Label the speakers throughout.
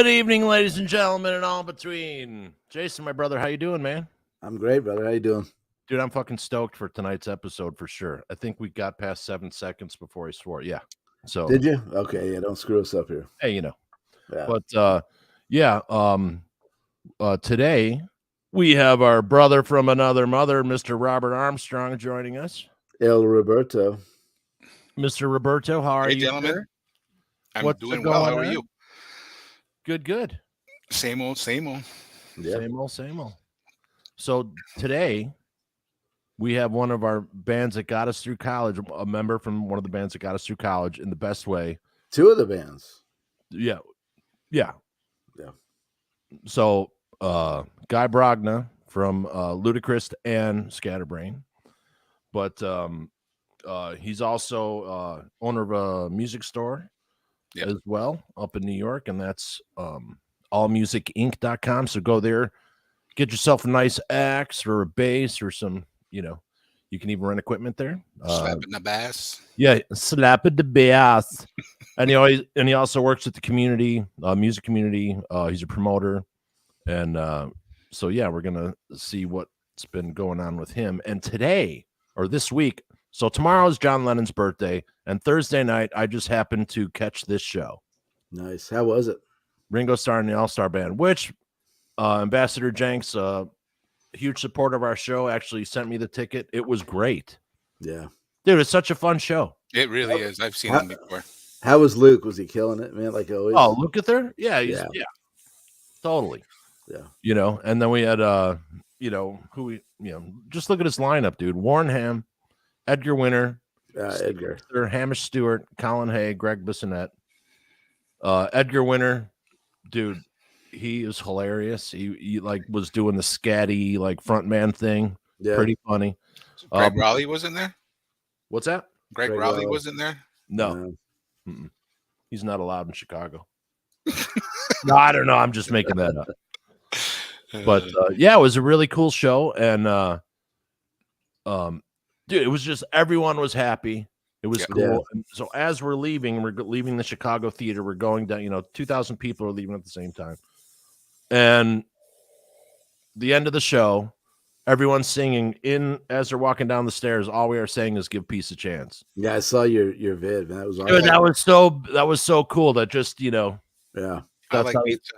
Speaker 1: Good evening, ladies and gentlemen, and all in between. Jason, my brother, how you doing, man?
Speaker 2: I'm great, brother. How you doing?
Speaker 1: Dude, I'm fucking stoked for tonight's episode for sure. I think we got past 7 seconds before he swore. Yeah. So
Speaker 2: Did you? Okay, yeah, don't screw us up here.
Speaker 1: hey, you know.
Speaker 2: Yeah.
Speaker 1: But today we have our brother from another mother, Mr. Robert Armstrong, joining us.
Speaker 2: El Roberto.
Speaker 1: Mr. Roberto, how are
Speaker 3: Hey,
Speaker 1: you,
Speaker 3: gentlemen?
Speaker 1: sir?
Speaker 3: I'm doing well. How are you?
Speaker 1: Good.
Speaker 3: Same old.
Speaker 2: Yeah.
Speaker 1: Same old. So today we have one of our bands that got us through college, a member from one of the bands that got us through college in the best way.
Speaker 2: Two of the bands.
Speaker 1: Yeah.
Speaker 2: Yeah.
Speaker 1: So Guy Brogna from Ludacris and Scatterbrain. But he's also owner of a music store as well up in New York, and that's allmusicinc.com. So go there, get yourself a nice axe or a bass or some, you can even rent equipment there.
Speaker 3: Slapping the bass.
Speaker 1: Yeah, slapping the bass. And he also works with the community, music community. He's a promoter. And so yeah, we're gonna see what's been going on with him. And today or this week, so tomorrow is John Lennon's birthday, and Thursday night I just happened to catch this show.
Speaker 2: Nice. How was it?
Speaker 1: Ringo Starr and the All-Star Band, which Ambassador Jenks, huge supporter of our show, actually sent me the ticket. It was great.
Speaker 2: Yeah.
Speaker 1: Dude, it's such a fun show.
Speaker 3: It really is. I've seen him before.
Speaker 2: How was Luke? Was he killing it, man? Like always?
Speaker 1: Oh, look at there. Yeah, yeah. Totally.
Speaker 2: Yeah.
Speaker 1: And then we had just look at his lineup, dude. Warren Ham, Edgar Winter,
Speaker 2: Edgar,
Speaker 1: Hamish Stewart, Colin Hay, Greg Bissonette. Edgar Winter, dude, he is hilarious. He like was doing the scatty like front man thing.
Speaker 2: Yeah.
Speaker 1: Pretty funny.
Speaker 3: Greg Raleigh was in there?
Speaker 1: What's that?
Speaker 3: Greg Raleigh was in there?
Speaker 1: No. He's not allowed in Chicago. No, I don't know. I'm just making that up. But yeah, it was a really cool show, and dude, it was just everyone was happy. It was cool.
Speaker 2: Yeah.
Speaker 1: And so as we're leaving the Chicago theater. We're going down. 2,000 people are leaving at the same time, and the end of the show, everyone's singing as they're walking down the stairs. All we are saying is "Give peace a chance."
Speaker 2: Yeah, I saw your vid, man. That was awesome.
Speaker 1: Dude, that was so cool. That just
Speaker 2: Yeah.
Speaker 3: I like pizza.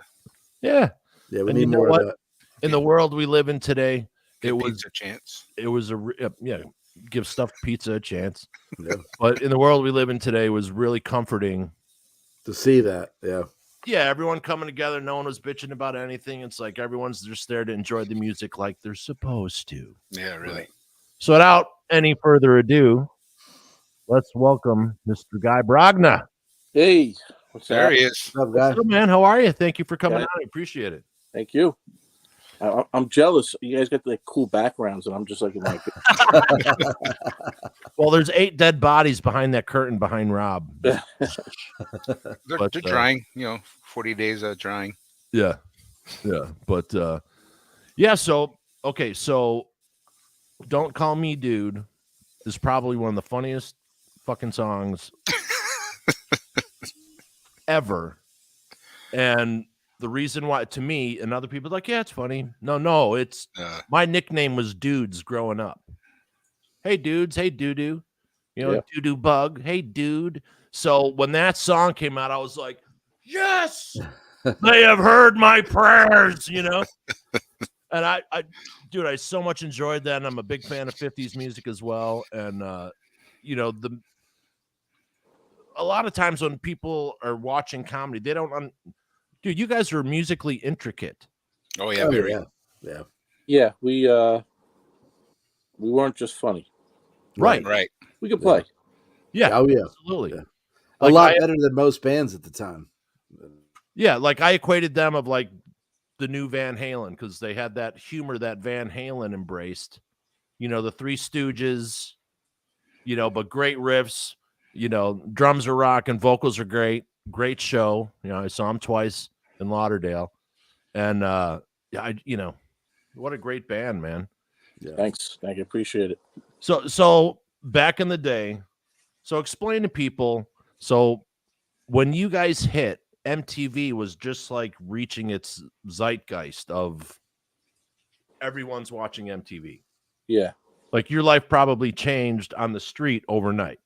Speaker 1: Yeah.
Speaker 2: Yeah, we need more of that.
Speaker 1: In the world we live in today,
Speaker 3: Give pizza a chance.
Speaker 1: It was give stuffed pizza a chance.
Speaker 2: Yeah.
Speaker 1: But in the world we live in today, it was really comforting
Speaker 2: To see that. Yeah.
Speaker 1: Yeah, everyone coming together. No one was bitching about anything. It's like everyone's just there to enjoy the music like they're supposed to.
Speaker 3: Yeah, really.
Speaker 1: So without any further ado, let's welcome Mr. Guy Brogna.
Speaker 4: Hey, what's
Speaker 3: There
Speaker 4: up?
Speaker 3: he is.
Speaker 2: What's up, guy?
Speaker 1: What's up, man? How are you? Thank you for coming
Speaker 4: Yeah.
Speaker 1: out. I appreciate it.
Speaker 4: Thank you. I'm jealous. You guys got like cool backgrounds, and I'm just like,
Speaker 1: Well, there's 8 dead bodies behind that curtain behind Rob.
Speaker 3: They're
Speaker 1: But,
Speaker 3: drying, 40 days of drying.
Speaker 1: Yeah. But yeah, so okay, so Don't Call Me Dude is probably one of the funniest fucking songs ever. And the reason why, to me, and other people are like, yeah, it's funny. No, it's my nickname was Dudes growing up. Hey dudes, hey doo-doo. Doo-doo bug. Hey dude. So when that song came out, I was like, yes, they have heard my prayers, And I so much enjoyed that. And I'm a big fan of 50s music as well. And a lot of times when people are watching comedy, they don't dude, you guys are musically intricate.
Speaker 3: Oh yeah, very.
Speaker 2: Yeah.
Speaker 4: yeah, we weren't just funny.
Speaker 1: Right.
Speaker 4: We could play.
Speaker 1: Yeah.
Speaker 2: Oh yeah.
Speaker 1: Absolutely.
Speaker 2: Yeah.
Speaker 1: Like
Speaker 2: a lot better than most bands at the time.
Speaker 1: Yeah, like I equated them of like the new Van Halen because they had that humor that Van Halen embraced. The Three Stooges, but great riffs. Drums are rocking, vocals are great. Great show. I saw them twice in Lauderdale. And what a great band, man.
Speaker 2: Yeah.
Speaker 4: Thanks. Thank you. Appreciate it.
Speaker 1: So back in the day, so explain to people, so when you guys hit, MTV was just like reaching its zeitgeist of everyone's watching MTV.
Speaker 4: Yeah.
Speaker 1: Like your life probably changed on the street overnight.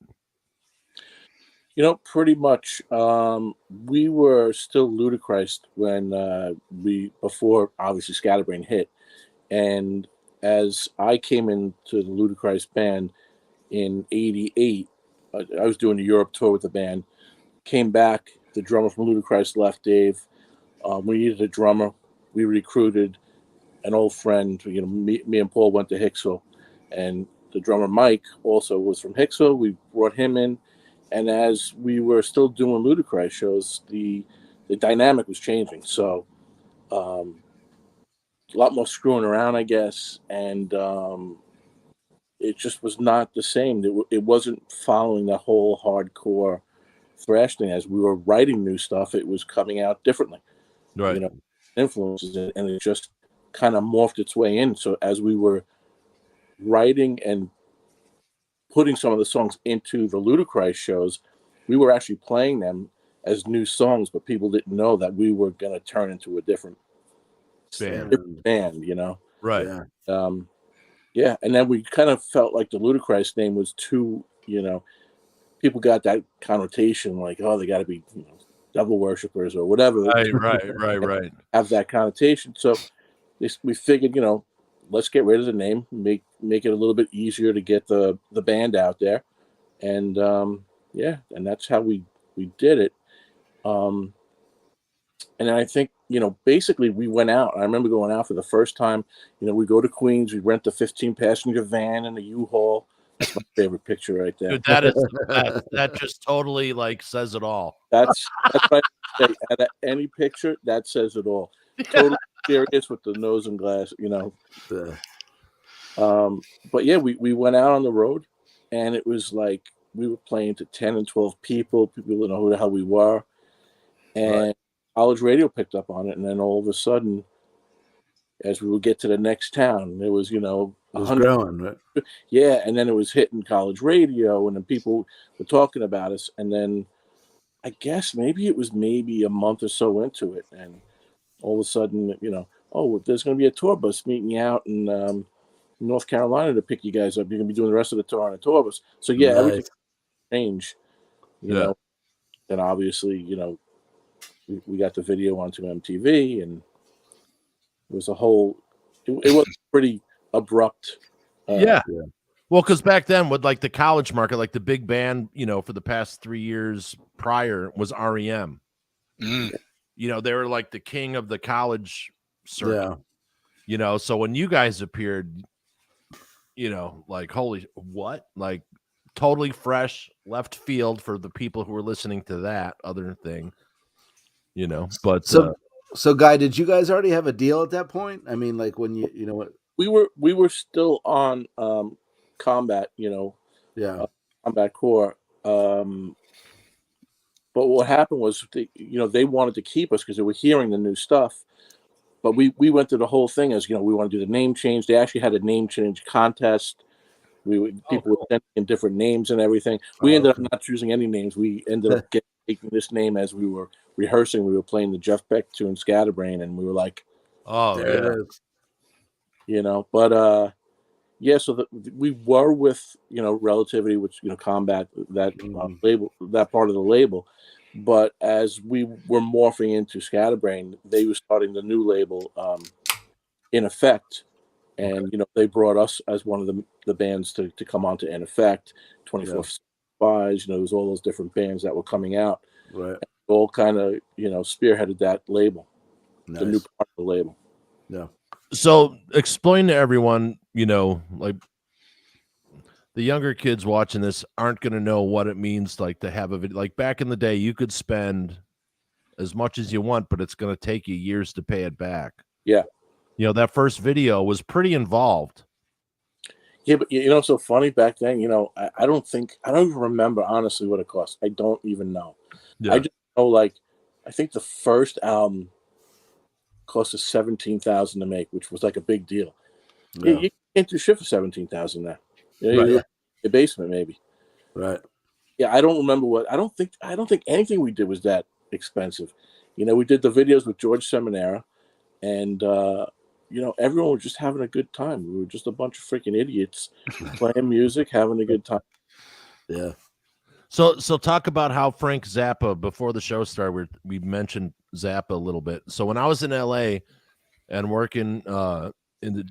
Speaker 4: You know, pretty much. We were still Ludacris when before obviously Scatterbrain hit, and as I came into the Ludacris band in '88, I was doing the Europe tour with the band. Came back, the drummer from Ludacris left, Dave. We needed a drummer. We recruited an old friend. You know, me and Paul went to Hicksville, and the drummer Mike also was from Hicksville. We brought him in, and as we were still doing Ludacris shows, the dynamic was changing. So a lot more screwing around, I guess, and it just was not the same. It wasn't following the whole hardcore thrash thing. As we were writing new stuff, it was coming out differently.
Speaker 1: Right.
Speaker 4: You know, influences, and it just kind of morphed its way in. So as we were writing and putting some of the songs into the Ludacris shows, we were actually playing them as new songs, but people didn't know that we were going to turn into a different band, you know?
Speaker 1: Right.
Speaker 2: Yeah.
Speaker 4: Yeah. And then we kind of felt like the Ludacris name was too, you know, people got that connotation like, oh, they got to be, you know, devil worshippers or whatever.
Speaker 1: Right.
Speaker 4: Have that connotation. So we figured, you know, let's get rid of the name, make it a little bit easier to get the band out there, and yeah, and that's how we did it. And I think, you know, basically we went out. I remember going out for the first time. You know, we go to Queens, we rent a 15-passenger van and a U-Haul. That's my favorite picture right there.
Speaker 1: Dude, that is the best. That just totally like says it all.
Speaker 4: That's what I say. At any picture that says it all. Totally serious with the nose and glass, you know. But yeah, we went out on the road, and it was like we were playing to 10 and 12 people. People didn't know who the hell we were, and college radio picked up on it. And then all of a sudden, as we would get to the next town, there was, you know,
Speaker 2: it was growing, right?
Speaker 4: Yeah, and then it was hitting college radio, and then people were talking about us. And then I guess maybe it was a month or so into it, and all of a sudden, you know, oh, there's going to be a tour bus meeting you out in North Carolina to pick you guys up. You're going to be doing the rest of the tour on a tour bus. So yeah, everything changed, you know. Then obviously, you know, we got the video onto MTV, and it was a whole. It was pretty abrupt.
Speaker 1: Yeah. Well, because back then with like the college market, like the big band, you know, for the past 3 years prior was REM. You know, they were like the king of the college circuit.
Speaker 2: Yeah.
Speaker 1: You know, so when you guys appeared, you know, like holy what? Like totally fresh left field for the people who were listening to that other thing. You know, but
Speaker 2: so Guy, did you guys already have a deal at that point? I mean, like when you know what
Speaker 4: we were still on Combat, you know, Combat Core. But what happened was, you know, they wanted to keep us because they were hearing the new stuff. But we went through the whole thing as, you know, we want to do the name change. They actually had a name change contest. People were sending in different names and everything. We ended up not choosing any names. We ended up taking this name as we were rehearsing. We were playing the Jeff Beck tune Scatterbrain, and we were like,
Speaker 1: oh
Speaker 2: there it is.
Speaker 4: You know, but yeah, so we were with, you know, Relativity, which, you know, Combat, that label, that part of the label. But as we were morphing into Scatterbrain, they were starting the new label, In Effect. And, you know, they brought us as one of the bands to come on to In Effect, 24 Spies, you know, there's all those different bands that were coming out.
Speaker 2: Right.
Speaker 4: All kind of, you know, spearheaded that label, the new part of the label.
Speaker 2: Yeah.
Speaker 1: So explain to everyone, you know, like the younger kids watching this aren't going to know what it means like to have a video. Like back in the day, you could spend as much as you want, but it's going to take you years to pay it back.
Speaker 4: Yeah.
Speaker 1: You know, that first video was pretty involved.
Speaker 4: Yeah, but you know, so funny back then, you know, I don't even remember honestly what it cost. I don't even know.
Speaker 1: Yeah.
Speaker 4: I just know, like, I think the first album cost us $17,000 to make, which was like a big deal.
Speaker 2: Yeah.
Speaker 4: You can't do shit for $17,000 now. You know,
Speaker 1: Right.
Speaker 4: your basement maybe.
Speaker 2: Right.
Speaker 4: Yeah, I don't remember what. I don't think anything we did was that expensive. We did the videos with George Seminara, and everyone was just having a good time. We were just a bunch of freaking idiots playing music, having a good time.
Speaker 2: Yeah.
Speaker 1: So talk about how Frank Zappa, before the show started, we mentioned Zappa a little bit. So when I was in LA and working in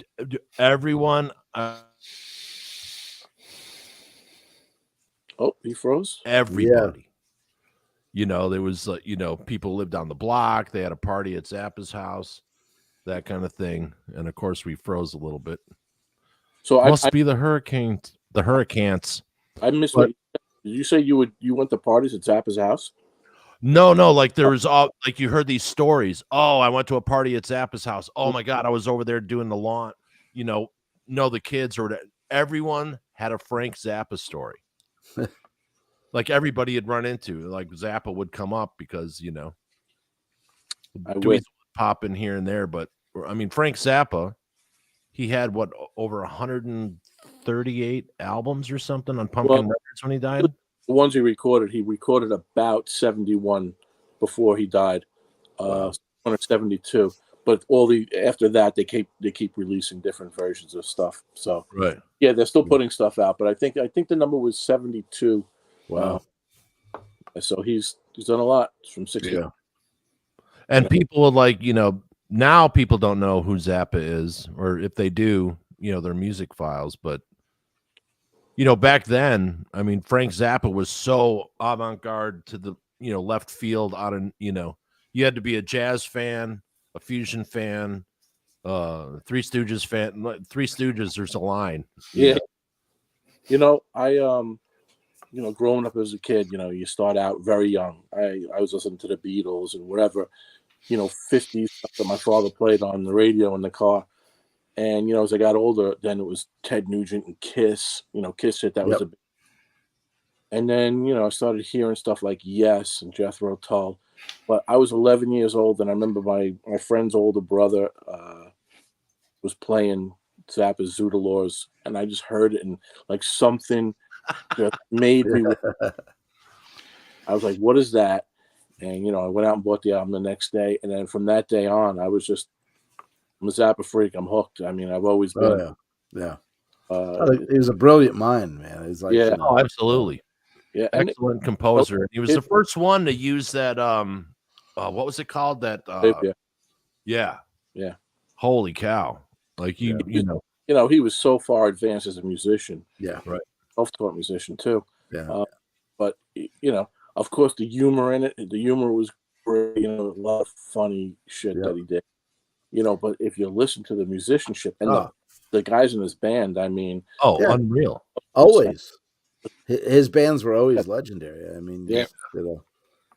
Speaker 1: everyone
Speaker 4: He froze.
Speaker 1: Everybody. There was people lived on the block, they had a party at Zappa's house, that kind of thing. And of course we froze a little bit.
Speaker 4: So
Speaker 1: must be the hurricanes.
Speaker 4: I missed what did you say you went to parties at Zappa's house?
Speaker 1: No, like there was like you heard these stories. Oh, I went to a party at Zappa's house. Oh my God, I was over there doing the lawn. The kids or whatever. Everyone had a Frank Zappa story. Like everybody had run into, like Zappa would come up because Dweezil would pop in here and there. But I mean, Frank Zappa, he had over 138 albums or something on Pumpkin Records when he died.
Speaker 4: The ones he recorded about 71 before he died. 172. But after that they keep releasing different versions of stuff. So
Speaker 1: right,
Speaker 4: yeah, they're still putting stuff out. But I think the number was 72.
Speaker 2: Wow.
Speaker 4: So he's done a lot from 60.
Speaker 2: Yeah.
Speaker 1: And people would now people don't know who Zappa is, or if they do, their music files. But back then, I mean, Frank Zappa was so avant-garde to the left field you had to be a jazz fan, a fusion fan, Three Stooges fan. Three Stooges, there's a line.
Speaker 4: Yeah. I growing up as a kid, you start out very young. I was listening to the Beatles and whatever, 50s stuff that my father played on the radio in the car. And, as I got older, then it was Ted Nugent and Kiss, Kiss hit. That was a big. And then, I started hearing stuff like Yes and Jethro Tull. But I was 11 years old, and I remember my friend's older brother was playing Zappa's Zoodalores, and I just heard it, and like something just made me. I was like, "What is that?" And I went out and bought the album the next day, and then from that day on, I'm a Zappa freak. I'm hooked. I mean, I've always been.
Speaker 2: Yeah. He was a brilliant mind, man. He's like,
Speaker 1: absolutely.
Speaker 4: Yeah,
Speaker 1: excellent composer. He was the first one to use that. What was it called? That. Yeah. Holy cow! Like he
Speaker 4: was so far advanced as a musician.
Speaker 2: Yeah,
Speaker 1: right.
Speaker 4: Self-taught musician too.
Speaker 2: Yeah.
Speaker 4: But of course, the humor in it. The humor was great. A lot of funny shit that he did. But if you listen to the musicianship and the guys in his band, I mean,
Speaker 1: unreal.
Speaker 2: Always. His bands were always legendary. I mean,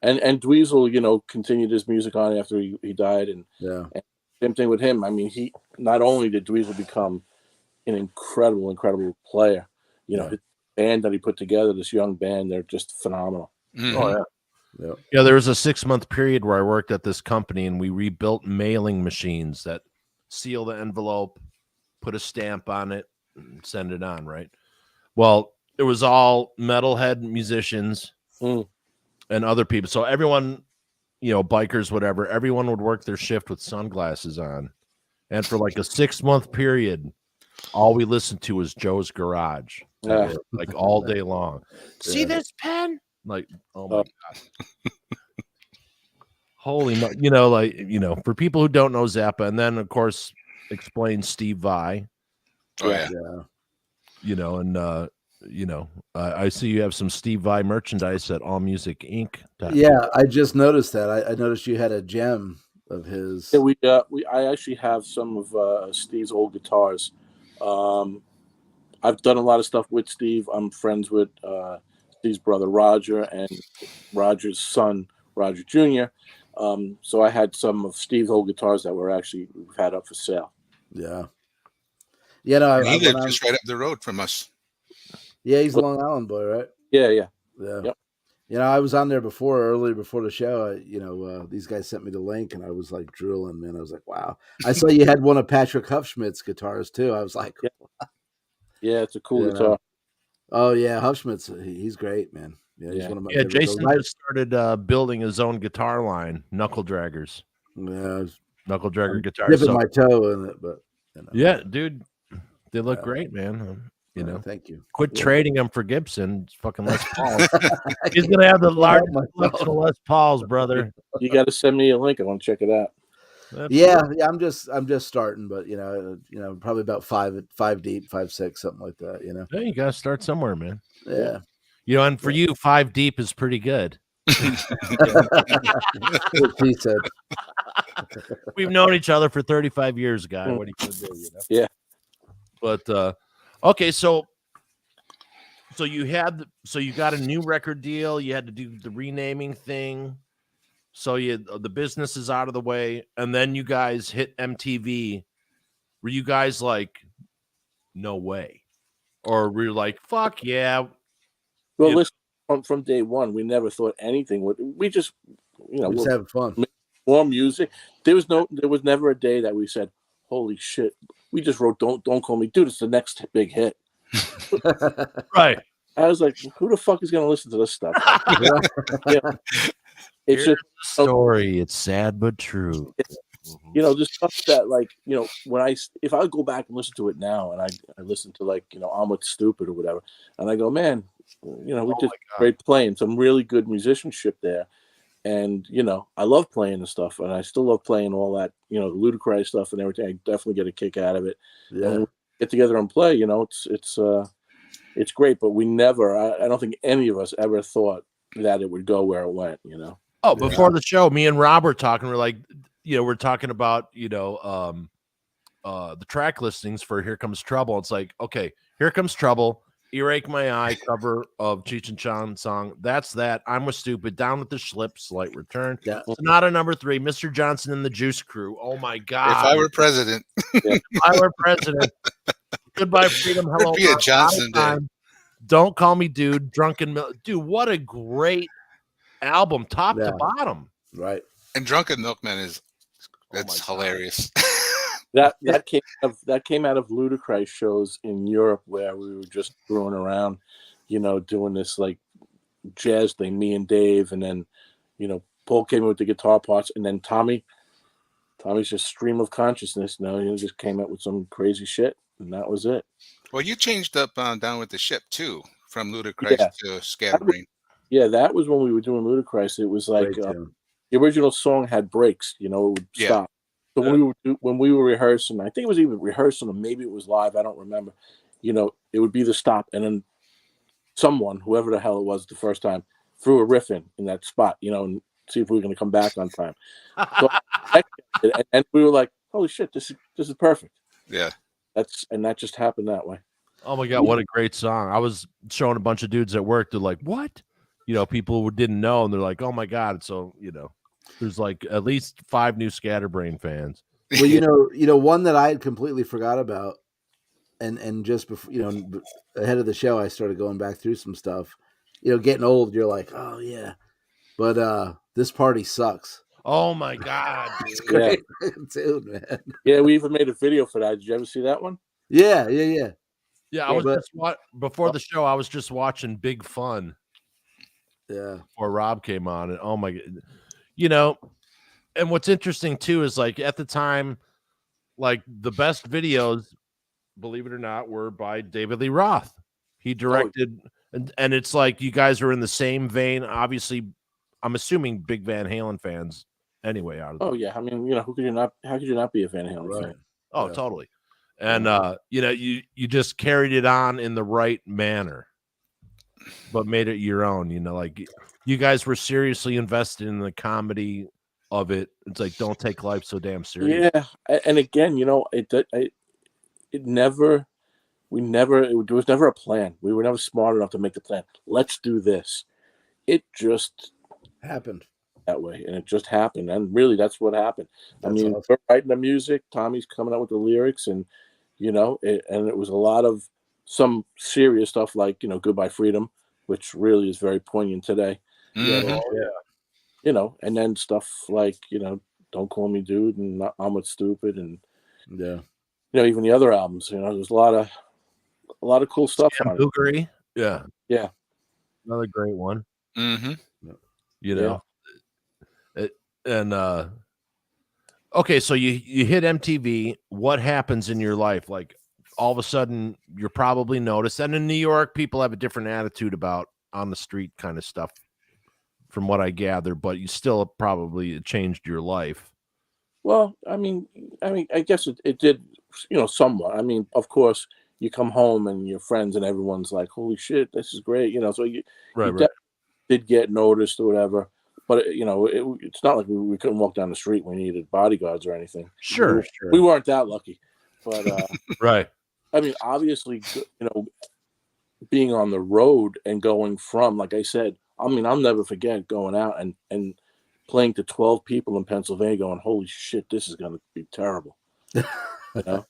Speaker 4: and Dweezil, continued his music on after he died, and same thing with him. I mean, he not only did Dweezil become an incredible player, his band that he put together, this young band, they're just phenomenal.
Speaker 1: Mm-hmm. Yeah. There was a 6-month period where I worked at this company, and we rebuilt mailing machines that seal the envelope, put a stamp on it, and send it on. Right. Well, it was all metalhead musicians and other people. So everyone, bikers, whatever, everyone would work their shift with sunglasses on. And for like a 6-month period, all we listened to was Joe's Garage, like all day long. See this pen? Like, oh my God. Holy, for people who don't know Zappa, and then of course explain Steve Vai. I see you have some Steve Vai merchandise at All Music Inc.
Speaker 2: Yeah, I just noticed that. I noticed you had a gem of his.
Speaker 4: Yeah, I actually have some of Steve's old guitars. I've done a lot of stuff with Steve. I'm friends with Steve's brother Roger and Roger's son Roger Jr. So I had some of Steve's old guitars that we've had up for sale.
Speaker 2: Yeah.
Speaker 3: He lived just right up the road from us.
Speaker 2: Yeah, he's a Long Island boy, right?
Speaker 4: Yeah.
Speaker 2: Yep. I was on there earlier before the show. These guys sent me the link, and I was like drooling, man. I was like, wow. I saw you had one of Patrick Huffschmidt's guitars too. I was like,
Speaker 4: yeah, it's a cool guitar.
Speaker 2: Oh yeah, Huffschmidt's he's great, man. Yeah, he's one of my
Speaker 1: yeah.
Speaker 2: favorite
Speaker 1: Jason just started building his own guitar line, Knuckle Draggers.
Speaker 2: Yeah,
Speaker 1: Knuckle Dragger guitars.
Speaker 2: Dipping my toe in it, but
Speaker 1: yeah, dude, they look great, man. You know,
Speaker 2: thank you.
Speaker 1: Quit trading them for Gibson. It's fucking Les Pauls. He's gonna have the largest collection of Les Pauls, brother.
Speaker 4: You got to send me a link. I want to check it out.
Speaker 2: Yeah, I'm just starting, but you know, probably about five deep, 5, 6, something like that. You know,
Speaker 1: yeah, you gotta start somewhere, man.
Speaker 2: Yeah,
Speaker 1: you know, and for you, 5 deep is pretty good.
Speaker 2: He said.
Speaker 1: We've known each other for 35 years, guy. What are you gonna do? You know?
Speaker 4: Yeah.
Speaker 1: But okay, so you got a new record deal. You had to do the renaming thing. So the business is out of the way, and then you guys hit MTV. Were you guys like, no way, or were you like, fuck yeah?
Speaker 4: Well, listen, from day one, we never thought anything would. We just,
Speaker 2: we're just having fun.
Speaker 4: More music. There was never a day that we said, "Holy shit!" We just wrote "Don't Call Me Dude." It's the next big hit.
Speaker 1: Right.
Speaker 4: I was like, "Who the fuck is going to listen to this stuff?" It's just
Speaker 1: the story. It's sad but true.
Speaker 4: You know, just stuff that, like, you know, if I go back and listen to it now, and I listen to, like, you know, I'm With Stupid or whatever, and I go, man, you know, we did great playing, some really good musicianship there. And, you know, I love playing and stuff, and I still love playing all that, you know, Ludacris stuff and everything. I definitely get a kick out of it.
Speaker 2: Yeah.
Speaker 4: And when we get together and play, you know, it's great, but we never, I don't think any of us ever thought that it would go where it went, you know.
Speaker 1: Oh, before the show, me and Rob were talking. We're like, you know, we're talking about, you know, the track listings for Here Comes Trouble. It's like, okay, Here Comes Trouble, Earache My Eye cover of Cheech and Chong song. That's that. I'm With Stupid, Down with the Schlips, Slight Return.
Speaker 2: Yeah.
Speaker 1: Sonata number 3, Mr. Johnson and the Juice Crew. Oh my God.
Speaker 3: If I Were President.
Speaker 1: If I Were President. Goodbye Freedom. Hello.
Speaker 3: Be a Johnson Day.
Speaker 1: Don't Call Me Dude. Drunken Milk. Dude, what a great album, top to bottom.
Speaker 2: Right.
Speaker 3: And Drunken Milkman that's hilarious.
Speaker 4: That came out of Ludacris shows in Europe where we were just throwing around, you know, doing this like jazz thing, me and Dave, and then, you know, Paul came in with the guitar parts, and then Tommy's just stream of consciousness. You know, he just came up with some crazy shit, and that was it.
Speaker 3: Well, you changed up Down with the Ship too, from Ludacris to Scatterbrain.
Speaker 4: That was when we were doing Ludacris. It was like the original song had breaks, you know, it would stop. So when we were rehearsing, I think it was even rehearsing, or maybe it was live, I don't remember. You know, it would be the stop, and then someone, whoever the hell it was the first time, threw a riff in that spot, you know, and see if we were going to come back on time. So, and we were like, "Holy shit, this is perfect."
Speaker 3: Yeah,
Speaker 4: that just happened that way.
Speaker 1: Oh my God, what a great song! I was showing a bunch of dudes at work. They're like, "What?" You know, people who didn't know, and they're like, "Oh my God!" So, you know, there's like at least 5 new Scatterbrain fans.
Speaker 2: Well, you know, one that I had completely forgot about, and just before, you know, ahead of the show, I started going back through some stuff. You know, getting old, you're like, oh yeah, but This Party Sucks.
Speaker 1: Oh my God,
Speaker 2: it's great, dude, man.
Speaker 4: Yeah, we even made a video for that. Did you ever see that one?
Speaker 2: Yeah.
Speaker 1: Yeah, I was just before the show. I was just watching Big Fun.
Speaker 2: Yeah,
Speaker 1: before Rob came on, and oh my God, you know. And what's interesting too is like at the time, like the best videos, believe it or not, were by David Lee Roth. He directed, and it's like you guys are in the same vein. Obviously, I'm assuming big Van Halen fans anyway.
Speaker 4: Yeah, I mean, you know, how could you not be a Van Halen fan?
Speaker 1: Oh, totally. And you know, you just carried it on in the right manner, but made it your own. You know, like you guys were seriously invested in the comedy of it. It's like, don't take life so damn serious.
Speaker 4: Yeah, and again, you know, there was never a plan. We were never smart enough to make the plan. Let's do this. It just
Speaker 2: happened
Speaker 4: that way, and it just happened. And really, that's what happened. I mean, we're writing the music. Tommy's coming up with the lyrics, and you know, and it was a lot of some serious stuff like, you know, Goodbye Freedom, which really is very poignant today.
Speaker 3: Mm-hmm.
Speaker 4: You know, and then stuff like, you know, Don't Call Me Dude and I'm With Stupid, and you know, even the other albums, you know, there's a lot of cool stuff on it.
Speaker 1: Yeah,
Speaker 4: Yeah,
Speaker 1: another great one.
Speaker 3: Mm-hmm.
Speaker 1: You know, okay, so you hit MTV. What happens in your life? Like all of a sudden, you're probably noticed. And in New York, people have a different attitude about on the street kind of stuff, from what I gather. But you still probably changed your life.
Speaker 4: Well, I mean, I guess it did, somewhat. I mean, of course, you come home and your friends and everyone's like, "Holy shit, this is great!" So you
Speaker 1: Right.
Speaker 4: did get noticed or whatever. But it's not like we couldn't walk down the street. We needed bodyguards or anything.
Speaker 1: Sure.
Speaker 4: We weren't that lucky. But
Speaker 1: right.
Speaker 4: I mean, obviously, being on the road and going from, like I said, I mean, I'll never forget going out and playing to 12 people in Pennsylvania, going, "Holy shit, this is going to be terrible."
Speaker 2: Yeah.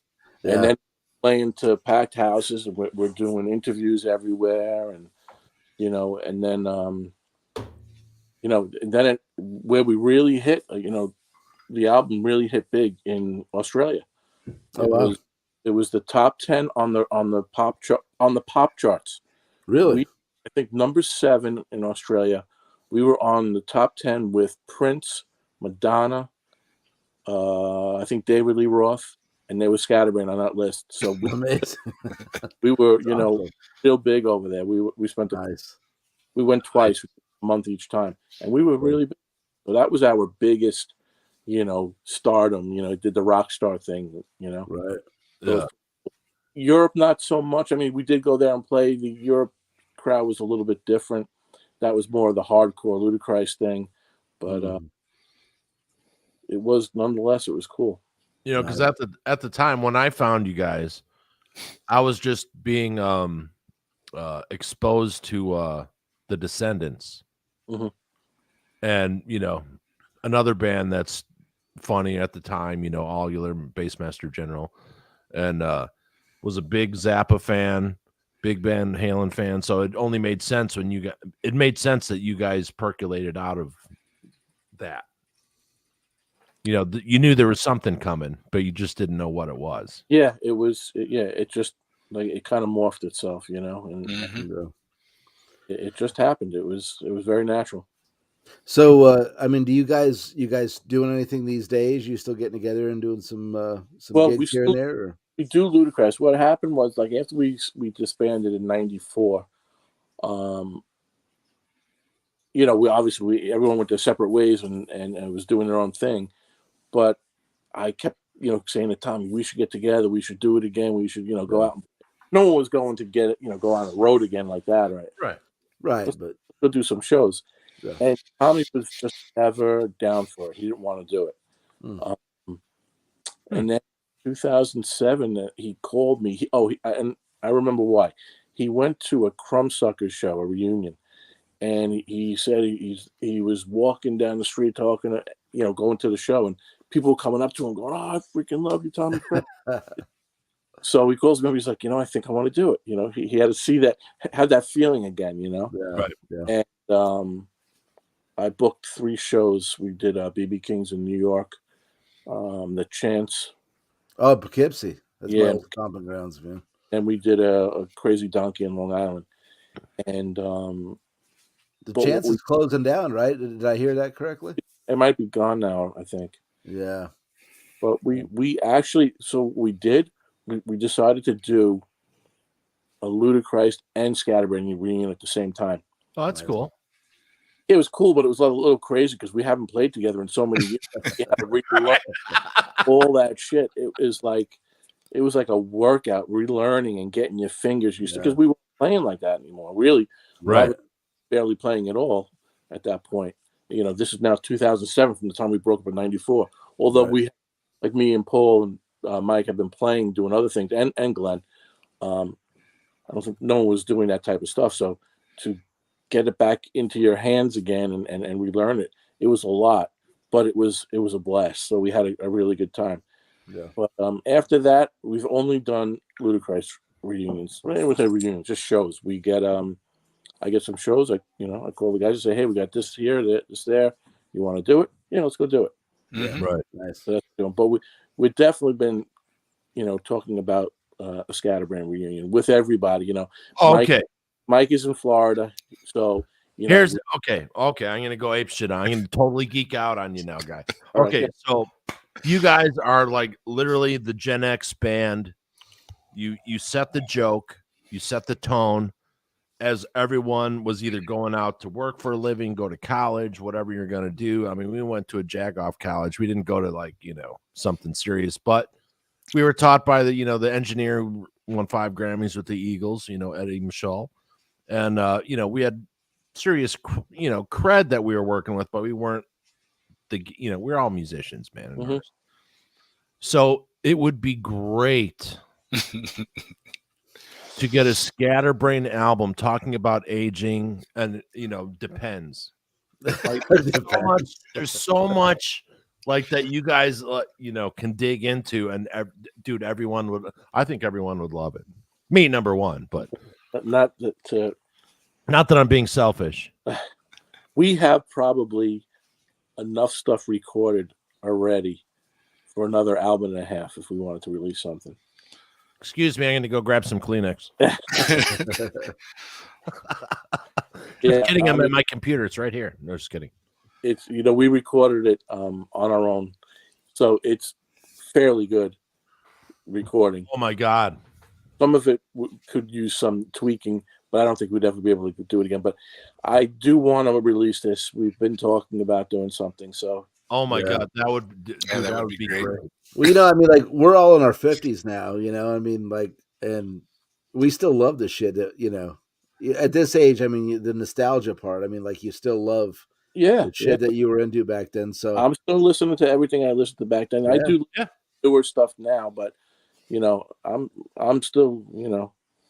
Speaker 4: And then playing to packed houses, and we're doing interviews everywhere, and and then where we really hit, the album really hit big in Australia. It was the top 10 on the pop charts.
Speaker 2: Really?
Speaker 4: I think number 7 in Australia. We were on the top 10 with Prince, Madonna, I think David Lee Roth, and there was Scatterbrain on that list. So we were, still big over there. We spent we went twice, a month each time, and we were really big. So that was our biggest, stardom. Did the rock star thing.
Speaker 2: Right.
Speaker 4: So Europe, not so much. I mean, we did go there and play. The Europe crowd was a little bit different. That was more of the hardcore Ludacris thing, but it was nonetheless, it was cool.
Speaker 1: Because at the time when I found you guys, I was just being exposed to the Descendants, and another band that's funny at the time, All-Ular Bassmaster General, and was a big Zappa fan, big Van Halen fan. So it only made sense when it made sense that you guys percolated out of that. You knew there was something coming, but you just didn't know what it was.
Speaker 4: Yeah, it was. It just it kind of morphed itself, and it just happened. It was very natural.
Speaker 2: So, I mean, do you guys doing anything these days? You still getting together and doing some gigs here and there? Or?
Speaker 4: We do Ludacris. What happened was, like, after we disbanded in '94, everyone went their separate ways and was doing their own thing. But I kept, saying to Tommy, we should get together. We should do it again. We should, go out. No one was going to go on the road again like that, right?
Speaker 2: Right.
Speaker 4: But go do some shows. Yeah. And Tommy was just never down for it. He didn't want to do it. And then 2007, he called me. And I remember why. He went to a Crumbsuckers show, a reunion, and he said he was walking down the street talking, going to the show, and people were coming up to him going, "Oh, I freaking love you, Tommy." So he calls me up. He's like, I think I want to do it. He had to see that, had that feeling again,
Speaker 2: Right. Yeah.
Speaker 4: And I booked 3 shows. We did BB King's in New York, the Chance.
Speaker 2: Oh, Poughkeepsie. That's my old stomping grounds, man.
Speaker 4: And we did a Crazy Donkey in Long Island. And
Speaker 2: the Chance is closing down, right? Did I hear that correctly?
Speaker 4: It might be gone now, I think.
Speaker 2: Yeah.
Speaker 4: But we actually, so we decided to do a Ludacris and Scatterbrain reunion at the same time.
Speaker 1: Oh, that's cool.
Speaker 4: It was cool, but it was a little crazy because we haven't played together in so many years. We had to relearn all that shit. It was like a workout, relearning and getting your fingers used to, because we weren't playing like that anymore. Really,
Speaker 1: right?
Speaker 4: Barely playing at all at that point. This is now 2007 from the time we broke up in '94. Although we, like me and Paul and Mike, have been playing, doing other things, and Glenn. I don't think no one was doing that type of stuff. So to get it back into your hands again and relearn it, it was a lot, but it was a blast. So we had a really good time.
Speaker 2: Yeah.
Speaker 4: But after that, we've only done Ludacris reunions. With a reunion, just shows. We get I get some shows. I call the guys and say, "Hey, we got this here, this there. You want to do it? Let's go do it."
Speaker 3: Mm-hmm.
Speaker 1: Right.
Speaker 4: Nice. So but we've definitely been, talking about a Scatterbrain reunion with everybody.
Speaker 1: Okay.
Speaker 4: Mike is in Florida, so
Speaker 1: Here's okay. I'm gonna go ape shit. I'm gonna totally geek out on you now, guy. Okay, so you guys are like literally the Gen X band. You set the joke, you set the tone as everyone was either going out to work for a living, go to college, whatever you're gonna do. I mean, we went to a jagoff college. We didn't go to like, something serious, but we were taught by the, the engineer who won 5 Grammys with the Eagles, Eddie Michelle. And we had serious cred that we were working with, but we weren't we're all musicians, man.
Speaker 4: Mm-hmm.
Speaker 1: So it would be great to get a Scatterbrain album talking about aging and depends. There's so much like that you guys can dig into, and dude, I think everyone would love it. Me, number one, but
Speaker 4: not that
Speaker 1: I'm being selfish.
Speaker 4: We have probably enough stuff recorded already for another album and a half if we wanted to release something.
Speaker 1: Excuse me, I'm going to go grab some Kleenex. Just kidding. I'm at my computer. It's right here. No, just kidding.
Speaker 4: It's we recorded it on our own, so it's fairly good recording.
Speaker 1: Oh my God!
Speaker 4: Some of it could use some tweaking, but I don't think we'd ever be able to do it again. But I do want to release this. We've been talking about doing something. So.
Speaker 1: Oh my God, that would be great.
Speaker 2: Well, I mean, like we're all in our 50s now. I mean, like, and we still love the shit that at this age. I mean, the nostalgia part. I mean, like you still love the shit that you were into back then. So
Speaker 4: I'm still listening to everything I listened to back then. I do newer stuff now, but I'm still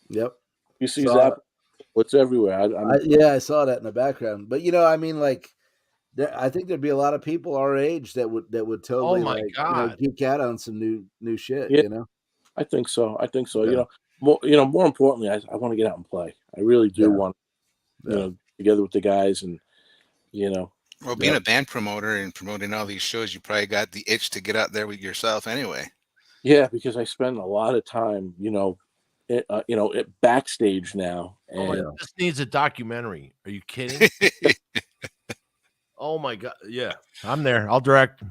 Speaker 2: Yep.
Speaker 4: You see that? What's everywhere?
Speaker 2: I saw that in the background. But I mean, like. I think there'd be a lot of people our age that would totally geek out on some new shit.
Speaker 4: Yeah. I think so. Yeah. More importantly, I want to get out and play. I really do want together with the guys and
Speaker 3: Well, being a band promoter and promoting all these shows, you probably got the itch to get out there with yourself anyway.
Speaker 4: Yeah, because I spend a lot of time, backstage now. And
Speaker 1: this needs a documentary. Are you kidding? Oh my God! Yeah, I'm there. I'll direct.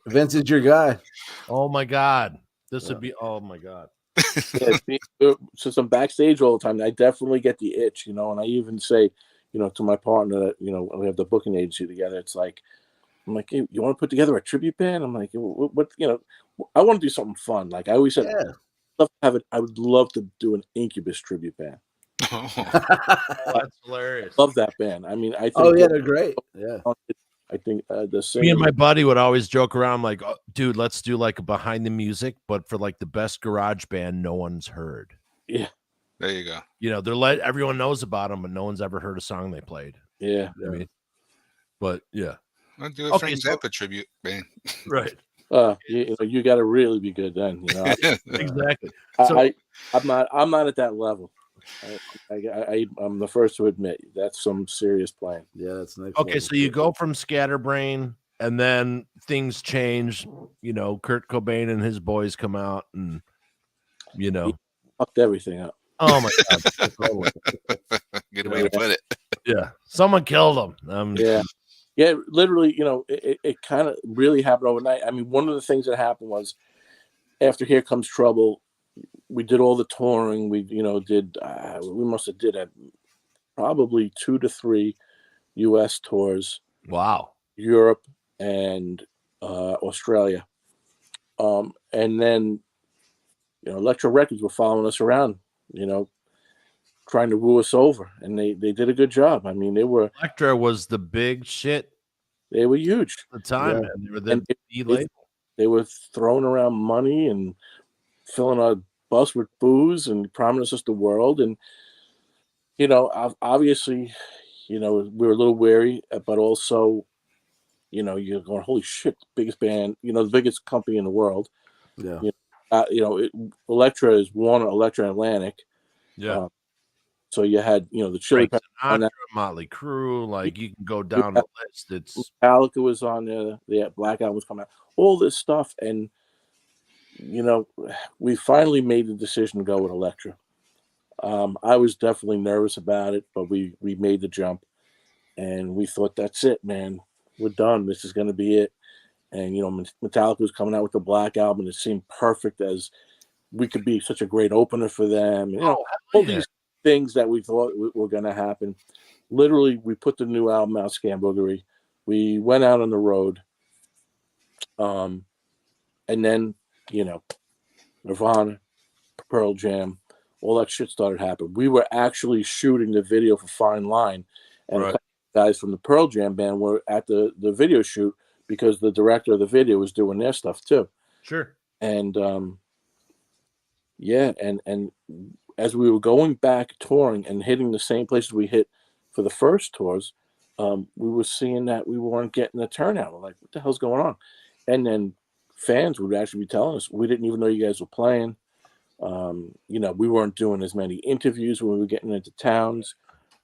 Speaker 2: Vince is your guy.
Speaker 1: Oh my God! This would be. Oh my God!
Speaker 4: So some backstage all the time. I definitely get the itch, and I even say, to my partner that we have the booking agency together. It's like, I'm like, hey, you want to put together a tribute band? I'm like, what? I want to do something fun. Like I always said, I would love to do an Incubus tribute band.
Speaker 1: That's hilarious.
Speaker 4: Love that band. I mean, I think.
Speaker 2: Oh yeah, they're great. Yeah,
Speaker 4: I think the same.
Speaker 1: Me and my buddy would always joke around like, oh, dude, let's do like a behind the music, but for like the best garage band no one's heard.
Speaker 4: Yeah,
Speaker 3: there you go.
Speaker 1: They're everyone knows about them, but no one's ever heard a song they played.
Speaker 4: Yeah,
Speaker 1: I mean, but yeah,
Speaker 3: I'll do a Frank Zappa tribute band.
Speaker 1: Right.
Speaker 4: You got to really be good then.
Speaker 1: Exactly.
Speaker 4: I'm not at that level. I'm the first to admit that's some serious playing.
Speaker 2: Yeah, that's nice.
Speaker 1: Okay, so you go from Scatterbrain, and then things change. Kurt Cobain and his boys come out, and
Speaker 4: he fucked everything up.
Speaker 1: Oh my God!
Speaker 3: Good way to put it.
Speaker 1: Yeah, someone killed him.
Speaker 4: Yeah, literally. It kind of really happened overnight. I mean, one of the things that happened was after Here Comes Trouble. We did all the touring. We, we must have did probably 2 to 3 U.S. tours.
Speaker 1: Wow.
Speaker 4: Europe and Australia. And then, Elektra Records were following us around, trying to woo us over. And they did a good job. I mean,
Speaker 1: Elektra was the big shit.
Speaker 4: They were huge.
Speaker 1: At the time, man. They were the label.
Speaker 4: They were throwing around money and filling our bus with booze and promised us the world. And, obviously, we were a little wary, but also, you're going, holy shit, biggest band, the biggest company in the world.
Speaker 2: Yeah.
Speaker 4: Elektra is Warner Elektra Atlantic.
Speaker 1: Yeah.
Speaker 4: So you had, the Chili
Speaker 1: Peppers, Motley Crue, like you can go down the list. It's
Speaker 4: Metallica was on there. The Black Album was coming out. All this stuff, and we finally made the decision to go with Elektra. I was definitely nervous about it, but we made the jump, and we thought, that's it, man. We're done. This is going to be it. And, you know, Metallica was coming out with the Black Album. It seemed perfect as we could be such a great opener for them. You know, all these things that we thought were going to happen. Literally, we put the new album out, Scamboogery. We went out on the road. And then, you know, Nirvana, Pearl Jam, all that shit started happening. We were actually shooting the video for Fine Line, and a couple of guys from the Pearl Jam band were at the video shoot because the director of the video was doing their stuff too.
Speaker 1: Sure.
Speaker 4: And yeah, and as we were going back touring and hitting the same places we hit for the first tours, we were seeing that we weren't getting the turnout. We're like, what the hell's going on? And then fans would actually be telling us, we didn't even know you guys were playing. You know, we weren't doing as many interviews when we were getting into towns.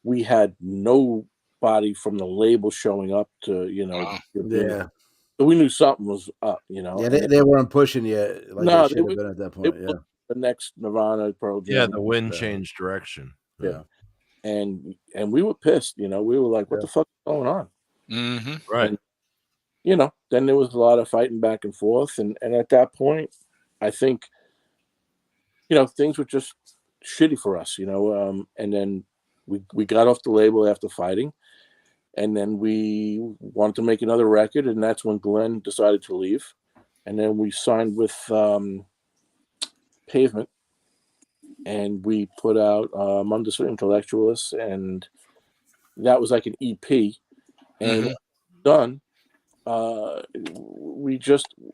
Speaker 4: We had nobody from the label showing up to, you know,
Speaker 2: yeah.
Speaker 4: So we knew something was up, you know.
Speaker 2: Yeah, they weren't pushing you like
Speaker 4: No,
Speaker 2: they should have been at that point. Yeah.
Speaker 4: The next Nirvana, Pearl Jam.
Speaker 1: Yeah, the wind changed direction.
Speaker 4: Yeah. And we were pissed, you know. We were like, what the fuck is going on?
Speaker 3: Mm-hmm.
Speaker 1: Right.
Speaker 4: And, you know, then there was a lot of fighting back and forth. And at that point, I think, you know, things were just shitty for us, you know. And then we got off the label after fighting. And then we wanted to make another record. And that's when Glenn decided to leave. And then we signed with Pavement. And we put out Mundus Intellectualist. And that was like an EP. And when done,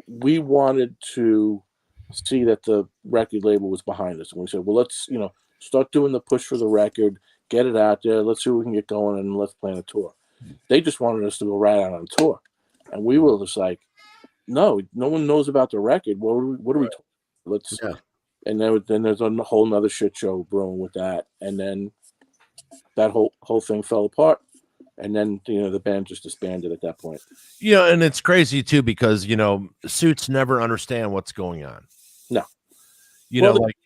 Speaker 4: we wanted to see that the record label was behind us, and we said, well, let's, you know, start doing the push for the record, get it out there, let's see what we can get going, and let's plan a tour. They just wanted us to go right out on tour, and we were just like, no one knows about the record. What are we let's and then there's a whole nother shit show brewing with that, and then that whole thing fell apart. And then, you know, the band just disbanded at that point.
Speaker 1: Yeah, and it's crazy too because, you know, suits never understand what's going on.
Speaker 4: No.
Speaker 1: You know, like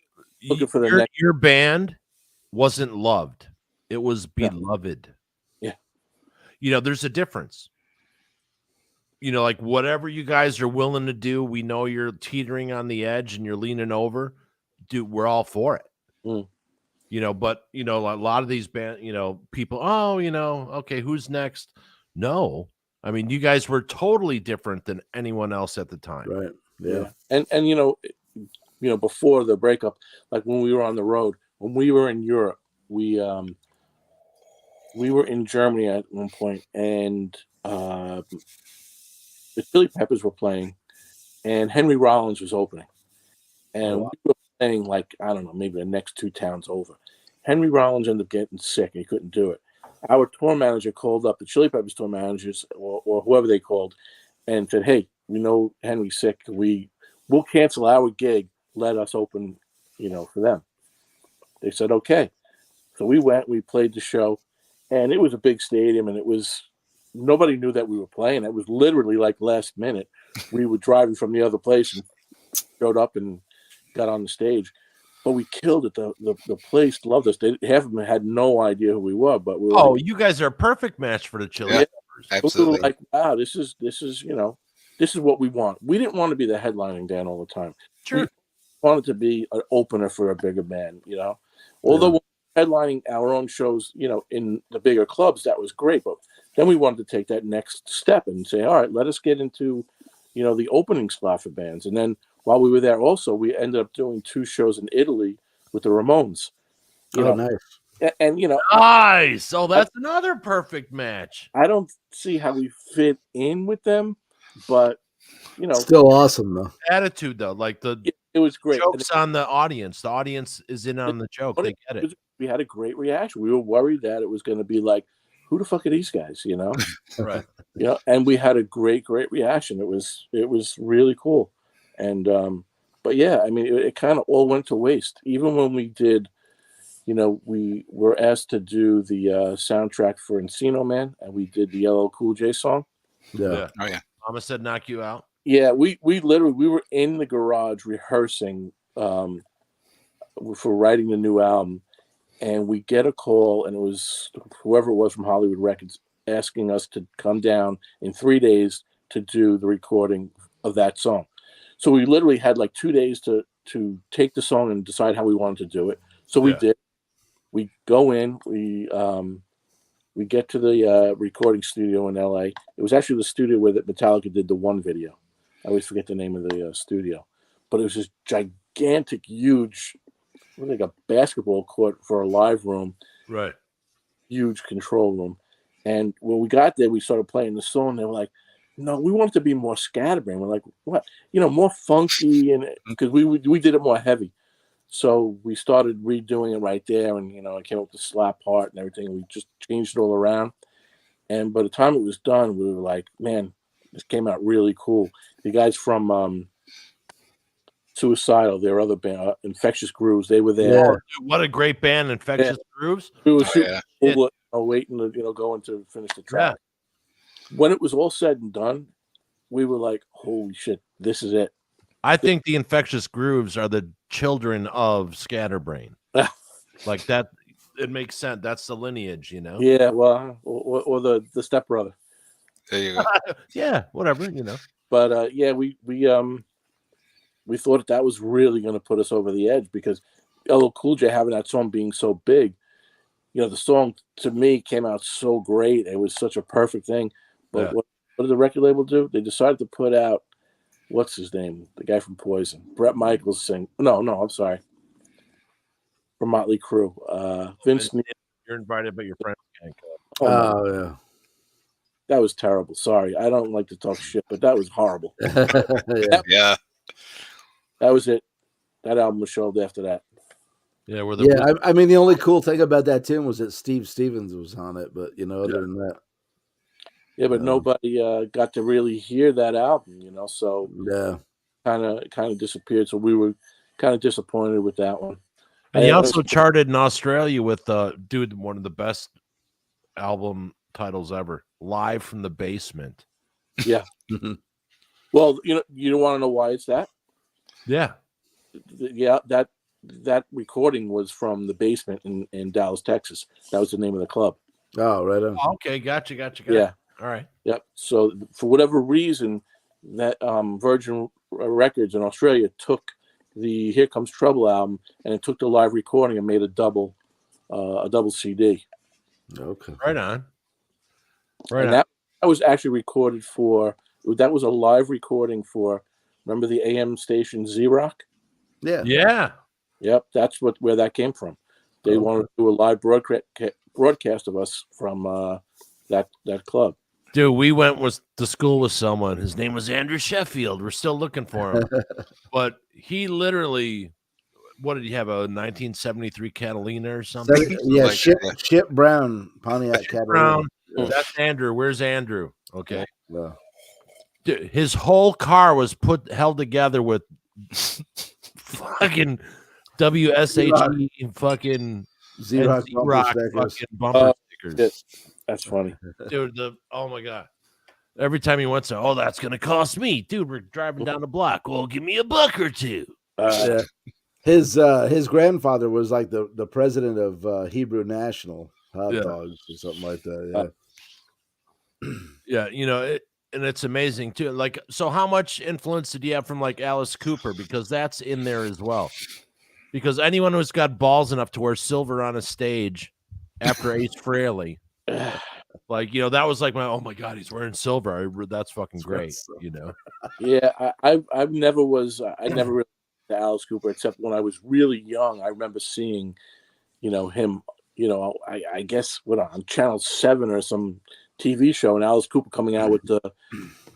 Speaker 4: looking for the
Speaker 1: your band wasn't loved. It was beloved.
Speaker 4: Yeah.
Speaker 1: You know, there's a difference. You know, like whatever you guys are willing to do, we know you're teetering on the edge and you're leaning over. Dude, we're all for it.
Speaker 4: Mm.
Speaker 1: You know, but, you know, a lot of these band, you know, people, oh, you know, okay, who's next? No. I mean, you guys were totally different than anyone else at the time.
Speaker 2: Right. Yeah.
Speaker 4: And you know, before the breakup, like when we were on the road, when we were in Europe, we were in Germany at one point, and the Chili Peppers were playing, and Henry Rollins was opening. And we were playing, like, I don't know, maybe the next 2 towns over. Henry Rollins ended up getting sick and he couldn't do it. Our tour manager called up the Chili Peppers tour managers or whoever they called and said, hey, we know Henry's sick. We'll cancel our gig. Let us open, you know, for them. They said, okay. So we went, we played the show, and it was a big stadium, and it was, nobody knew that we were playing. It was literally like last minute. We were driving from the other place and showed up and got on the stage. But we killed it. The place loved us. Half of them had no idea who we were, but we were.
Speaker 1: Oh, you guys are a perfect match for the Chili Peppers.
Speaker 3: Absolutely.
Speaker 4: We were like, wow, this is you know, this is what we want. We didn't want to be the headlining band all the time.
Speaker 1: Sure.
Speaker 4: We wanted to be an opener for a bigger band, you know. Although we're headlining our own shows, you know, in the bigger clubs, that was great. But then we wanted to take that next step and say, all right, let us get into, you know, the opening slot for bands. And then while we were there also, we ended up doing 2 shows in Italy with the Ramones. You know,
Speaker 2: nice.
Speaker 4: And you know,
Speaker 1: nice. Oh, that's another perfect match.
Speaker 4: I don't see how we fit in with them, but you know,
Speaker 2: still awesome though.
Speaker 1: Attitude though, like
Speaker 4: it was great.
Speaker 1: Jokes on the audience. The audience is in on the joke. They get it.
Speaker 4: We had a great reaction. We were worried that it was going to be like, who the fuck are these guys? You know,
Speaker 1: right?
Speaker 4: You know, and we had a great reaction. It was really cool. And but yeah, I mean, it kind of all went to waste. Even when we did, you know, we were asked to do the soundtrack for Encino Man, and we did the LL Cool J song.
Speaker 2: Yeah.
Speaker 3: Oh yeah.
Speaker 1: Mama said, "Knock you out."
Speaker 4: Yeah, we literally were in the garage rehearsing for writing the new album, and we get a call, and it was whoever it was from Hollywood Records asking us to come down in 3 days to do the recording of that song. So we literally had like 2 days to take the song and decide how we wanted to do it. So we did. We go in, we get to the recording studio in LA. It was actually the studio where Metallica did the one video. I always forget the name of the studio, but it was this gigantic, huge, like a basketball court for a live room.
Speaker 1: Right.
Speaker 4: Huge control room. And when we got there, we started playing the song. They were like, "No, we want it to be more scatterbrained." We're like, "What? More funky," and because we did it more heavy. So we started redoing it right there, and I came up with the slap part and everything. And we just changed it all around. And by the time it was done, we were like, "Man, this came out really cool." The guys from Suicidal, their other band, Infectious Grooves, they were there.
Speaker 1: Yeah. Oh, dude, what a great band, Infectious Grooves.
Speaker 4: We were waiting to go in to finish the track. Yeah. When it was all said and done, we were like, "Holy shit, this is it."
Speaker 1: I think the Infectious Grooves are the children of Scatterbrain. Like that, it makes sense. That's the lineage,
Speaker 4: Yeah, well, or the stepbrother.
Speaker 3: There you go.
Speaker 1: Yeah, whatever,
Speaker 4: But yeah, we thought that was really going to put us over the edge because LL Cool J having that song being so big, the song to me came out so great. It was such a perfect thing. But what did the record label do? They decided to put out, what's his name? The guy from Poison. Bret Michaels sing. No, I'm sorry. From Motley Crue. Vince Neil.
Speaker 1: You're invited, but your friends can't
Speaker 2: go. Oh, yeah.
Speaker 4: That was terrible. Sorry. I don't like to talk shit, but that was horrible.
Speaker 3: Yeah.
Speaker 4: That was it. That album was shelved after that.
Speaker 1: Yeah,
Speaker 2: I mean, the only cool thing about that tune was that Steve Stevens was on it, but other than that.
Speaker 4: Yeah, but nobody got to really hear that album, so kind of disappeared. So we were kind of disappointed with that one.
Speaker 1: And he also charted in Australia with one of the best album titles ever, Live from the Basement.
Speaker 4: Yeah. Well, you don't want to know why it's that?
Speaker 1: Yeah.
Speaker 4: Yeah, that recording was from the basement in Dallas, Texas. That was the name of the club.
Speaker 2: Oh, right on.
Speaker 1: Okay, gotcha.
Speaker 4: Yeah.
Speaker 1: All right.
Speaker 4: Yep. So for whatever reason, that Virgin Records in Australia took the Here Comes Trouble album and it took the live recording and made a double CD.
Speaker 2: Okay.
Speaker 1: Right on.
Speaker 4: That was actually recorded that was a live recording for, remember the AM station Z-Rock?
Speaker 2: Yeah.
Speaker 1: Yeah.
Speaker 4: Yep. That's where that came from. They wanted to do a live broadcast of us from that club.
Speaker 1: Dude, we went to school with someone. His name was Andrew Sheffield. We're still looking for him. But he literally, what did he have, a 1973 Catalina or something?
Speaker 2: Yeah, Ship Brown Pontiac Catalina.
Speaker 1: Brown.
Speaker 2: Yeah.
Speaker 1: That's Andrew. Where's Andrew? Okay.
Speaker 2: Yeah.
Speaker 1: Dude, his whole car was held together with fucking WSHE fucking
Speaker 2: Z-Rock
Speaker 1: fucking bumper stickers.
Speaker 4: That's funny.
Speaker 1: Dude, oh my God. Every time he went to, that's going to cost me. Dude, we're driving down the block. Well, give me $1 or $2.
Speaker 2: Yeah. His grandfather was like the president of Hebrew National Hot Dogs or something like that.
Speaker 1: Yeah. Yeah, and it's amazing too. Like, so how much influence did you have from like Alice Cooper? Because that's in there as well. Because anyone who's got balls enough to wear silver on a stage after Ace Frehley, like, that was like oh my God, he's wearing silver. That's fucking great,
Speaker 4: Yeah, I never really to Alice Cooper except when I was really young. I remember seeing, him, I guess on Channel 7 or some TV show, and Alice Cooper coming out with the,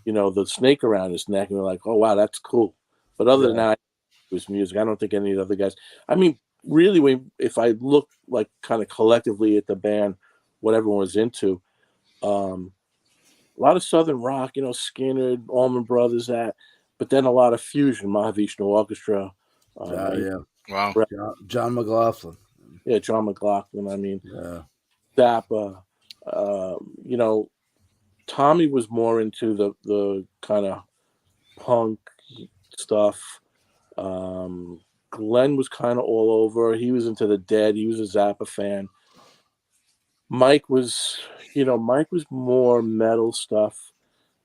Speaker 4: the snake around his neck, and we're like, oh wow, that's cool. But other than that, it was music. I don't think any of the other guys. I mean, really, if I look like kind of collectively at the band, what everyone was into, a lot of Southern rock, Skinner, Allman Brothers, but then a lot of fusion, Mahavishnu Orchestra.
Speaker 3: Wow.
Speaker 2: John McLaughlin.
Speaker 4: Yeah, John McLaughlin. I mean, Zappa. Tommy was more into the kind of punk stuff. Glenn was kind of all over. He was into the Dead. He was a Zappa fan. Mike was more metal stuff.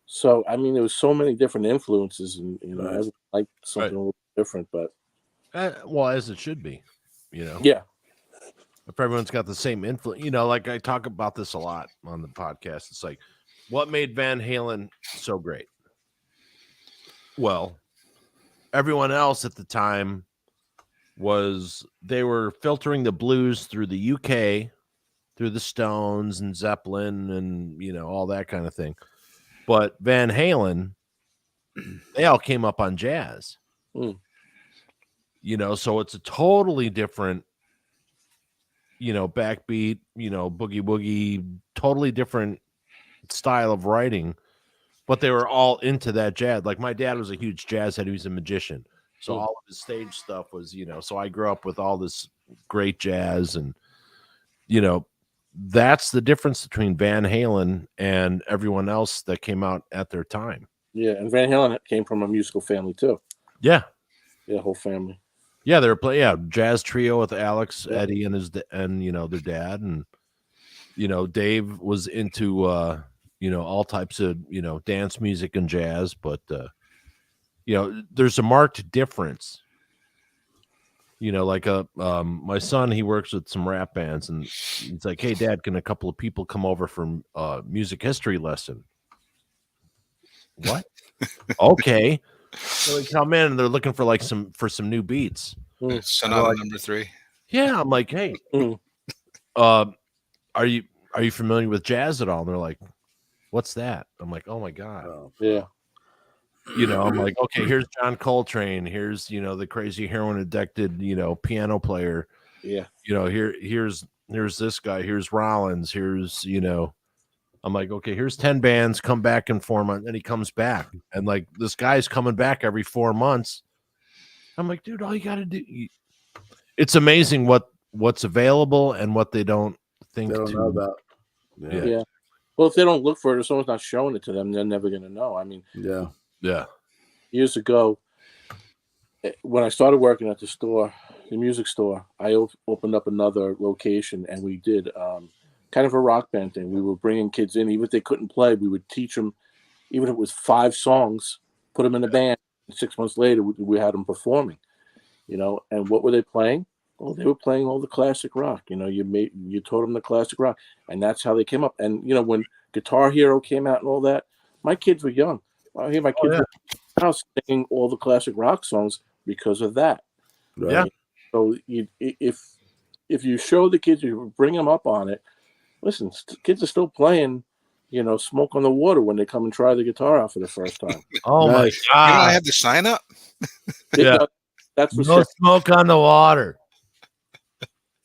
Speaker 4: So I mean, there was so many different influences, and everyone liked something a little different. But
Speaker 1: well, as it should be,
Speaker 4: Yeah.
Speaker 1: If everyone's got the same influence, like I talk about this a lot on the podcast. It's like, what made Van Halen so great? Well, everyone else at the time they were filtering the blues through the UK, through the Stones and Zeppelin and, all that kind of thing. But Van Halen, they all came up on jazz, so it's a totally different, backbeat, boogie woogie, totally different style of writing, but they were all into that jazz. Like my dad was a huge jazz head. He was a magician. So all of his stage stuff was, so I grew up with all this great jazz and, that's the difference between Van Halen and everyone else that came out at their time.
Speaker 4: Yeah. And Van Halen came from a musical family too.
Speaker 1: Yeah.
Speaker 4: Yeah. Whole family.
Speaker 1: Yeah. They were playing, jazz trio with Alex, Eddie and their dad. And, Dave was into, all types of, dance music and jazz, but, there's a marked difference. Like my son, he works with some rap bands and he's like, hey dad, can a couple of people come over from music history lesson? What? Okay. So they come in and they're looking for some new beats.
Speaker 3: Sonata number 3.
Speaker 1: Yeah. I'm like, hey, are you familiar with jazz at all? And they're like, what's that? I'm like, oh my God.
Speaker 4: Yeah.
Speaker 1: I'm like, okay, here's John Coltrane. Here's, the crazy heroin addicted, piano player.
Speaker 4: Yeah.
Speaker 1: Here's this guy. Here's Rollins. Here's, I'm like, okay, here's 10 bands come back in 4 months. And he comes back. And like, this guy's coming back every 4 months. I'm like, dude, all you got to do. It's amazing what's available and what they don't think
Speaker 2: they don't know about.
Speaker 4: Yeah. Well, if they don't look for it, if someone's not showing it to them, they're never going to know. I mean,
Speaker 1: yeah.
Speaker 4: Years ago, when I started working at the music store, I opened up another location, and we did kind of a rock band thing. We were bringing kids in, even if they couldn't play, we would teach them, even if it was 5 songs, put them in a band. And 6 months later, we had them performing, and what were they playing? Well, they were playing all the classic rock. You taught them the classic rock, and that's how they came up. And, when Guitar Hero came out and all that, my kids were young. I hear my kids now singing all the classic rock songs because of that.
Speaker 2: Right.
Speaker 1: Yeah.
Speaker 4: So if you show the kids, you bring them up on it. Listen, kids are still playing, Smoke on the Water when they come and try the guitar out for the first time.
Speaker 1: Oh my
Speaker 3: You
Speaker 1: God!
Speaker 3: don't have to sign up.
Speaker 1: Yeah,
Speaker 4: that's
Speaker 1: no Smoke on the Water.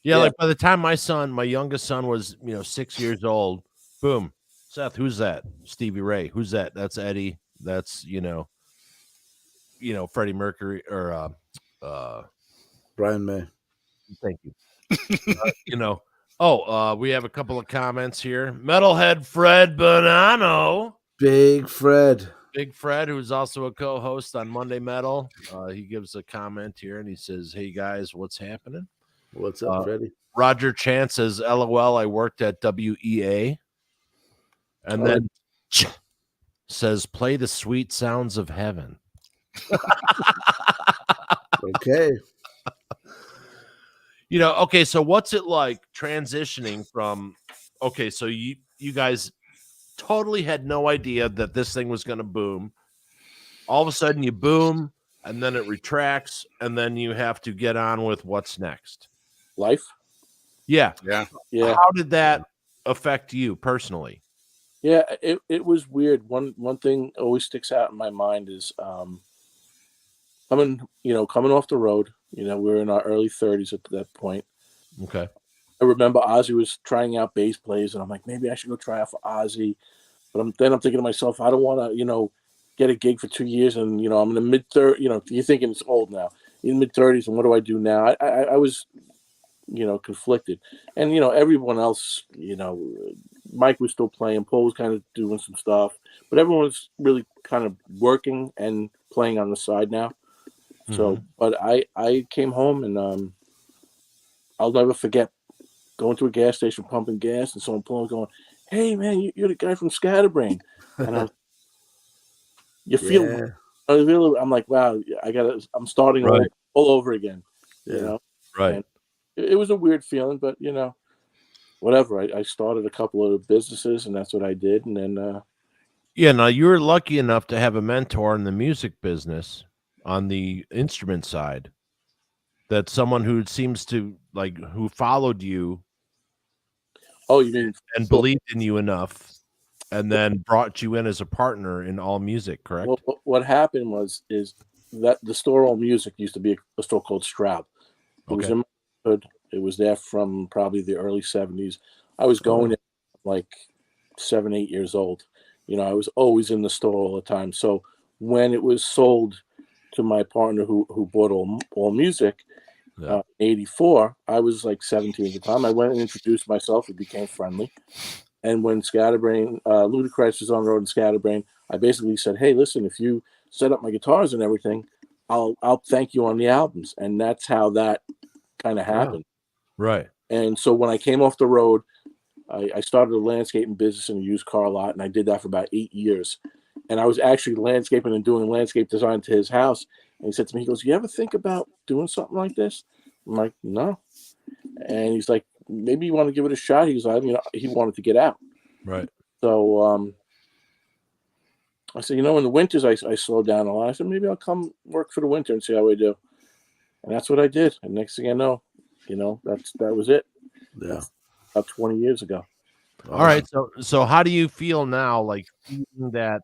Speaker 1: Yeah, like by the time my youngest son was 6 years old, boom, Seth, who's that? Stevie Ray, who's that? That's Eddie. That's Freddie Mercury or
Speaker 2: Brian May.
Speaker 1: Thank you. We have a couple of comments here. Metalhead Fred Bonanno.
Speaker 2: Big Fred,
Speaker 1: who's also a co-host on Monday Metal. He gives a comment here and he says, hey guys, what's happening?
Speaker 2: What's up, Freddie?
Speaker 1: Roger Chance says, LOL, I worked at WEA. And then says, play the sweet sounds of heaven.
Speaker 2: Okay.
Speaker 1: Okay, so what's it like transitioning from, so you guys totally had no idea that this thing was going to boom. All of a sudden you boom, and then it retracts, and then you have to get on with what's next.
Speaker 4: Life?
Speaker 1: Yeah.
Speaker 4: Yeah.
Speaker 1: How did that affect you personally?
Speaker 4: Yeah, it was weird. One thing always sticks out in my mind is coming off the road. We're in our early 30s at that point.
Speaker 1: Okay.
Speaker 4: I remember Ozzy was trying out bass plays, and I'm like, maybe I should go try out for Ozzy. But I'm thinking to myself, I don't want to, get a gig for 2 years, and I'm in the mid-30s. You're thinking it's old now. In mid-30s, and what do I do now? I was, conflicted, and everyone else, Mike was still playing, Paul was kind of doing some stuff, but everyone was really kind of working and playing on the side now. So, but I came home and I'll never forget going to a gas station pumping gas and someone pulling going, "Hey man, you're the guy from Scatterbrain," and you feel
Speaker 2: Yeah.
Speaker 4: I'm like, wow, I'm starting
Speaker 1: Right.
Speaker 4: all over again, you
Speaker 2: Yeah.
Speaker 4: know.
Speaker 1: Right.
Speaker 4: And it was a weird feeling, but whatever. I started a couple of businesses, and that's what I did, and then
Speaker 1: Yeah, now you were lucky enough to have a mentor in the music business on the instrument side. That someone who seems to like who followed you
Speaker 4: oh, you mean
Speaker 1: and
Speaker 4: well,
Speaker 1: believed in you enough and then brought you in as a partner in all music, correct?
Speaker 4: what happened is that the store All Music used to be a store called Stroud. It was
Speaker 1: Okay.
Speaker 4: in my neighborhood. It was there from probably the early 70s. I was going in like 7, 8 years old. I was always in the store all the time. So when it was sold to my partner who bought all music
Speaker 1: Yeah.
Speaker 4: 84, I was like 17 at the time. I went and introduced myself. We became friendly. And when Scatterbrain, Ludacris was on the road in Scatterbrain, I basically said, "Hey, listen, if you set up my guitars and everything, I'll thank you on the albums." And that's how that kind of happened.
Speaker 1: Right.
Speaker 4: And so when I came off the road, I started a landscaping business in a used car lot, and I did that for about 8 years. And I was actually landscaping and doing landscape design to his house. And he said to me, he goes, "You ever think about doing something like this?" I'm like, "No." And he's like, "Maybe you want to give it a shot." He was like, he wanted to get out.
Speaker 1: Right.
Speaker 4: So I said, in the winters, I slow down a lot. I said, maybe I'll come work for the winter and see how we do. And that's what I did. And next thing I know, that was it.
Speaker 2: Yeah.
Speaker 4: That's about 20 years ago.
Speaker 1: All right. So how do you feel now, like feeling that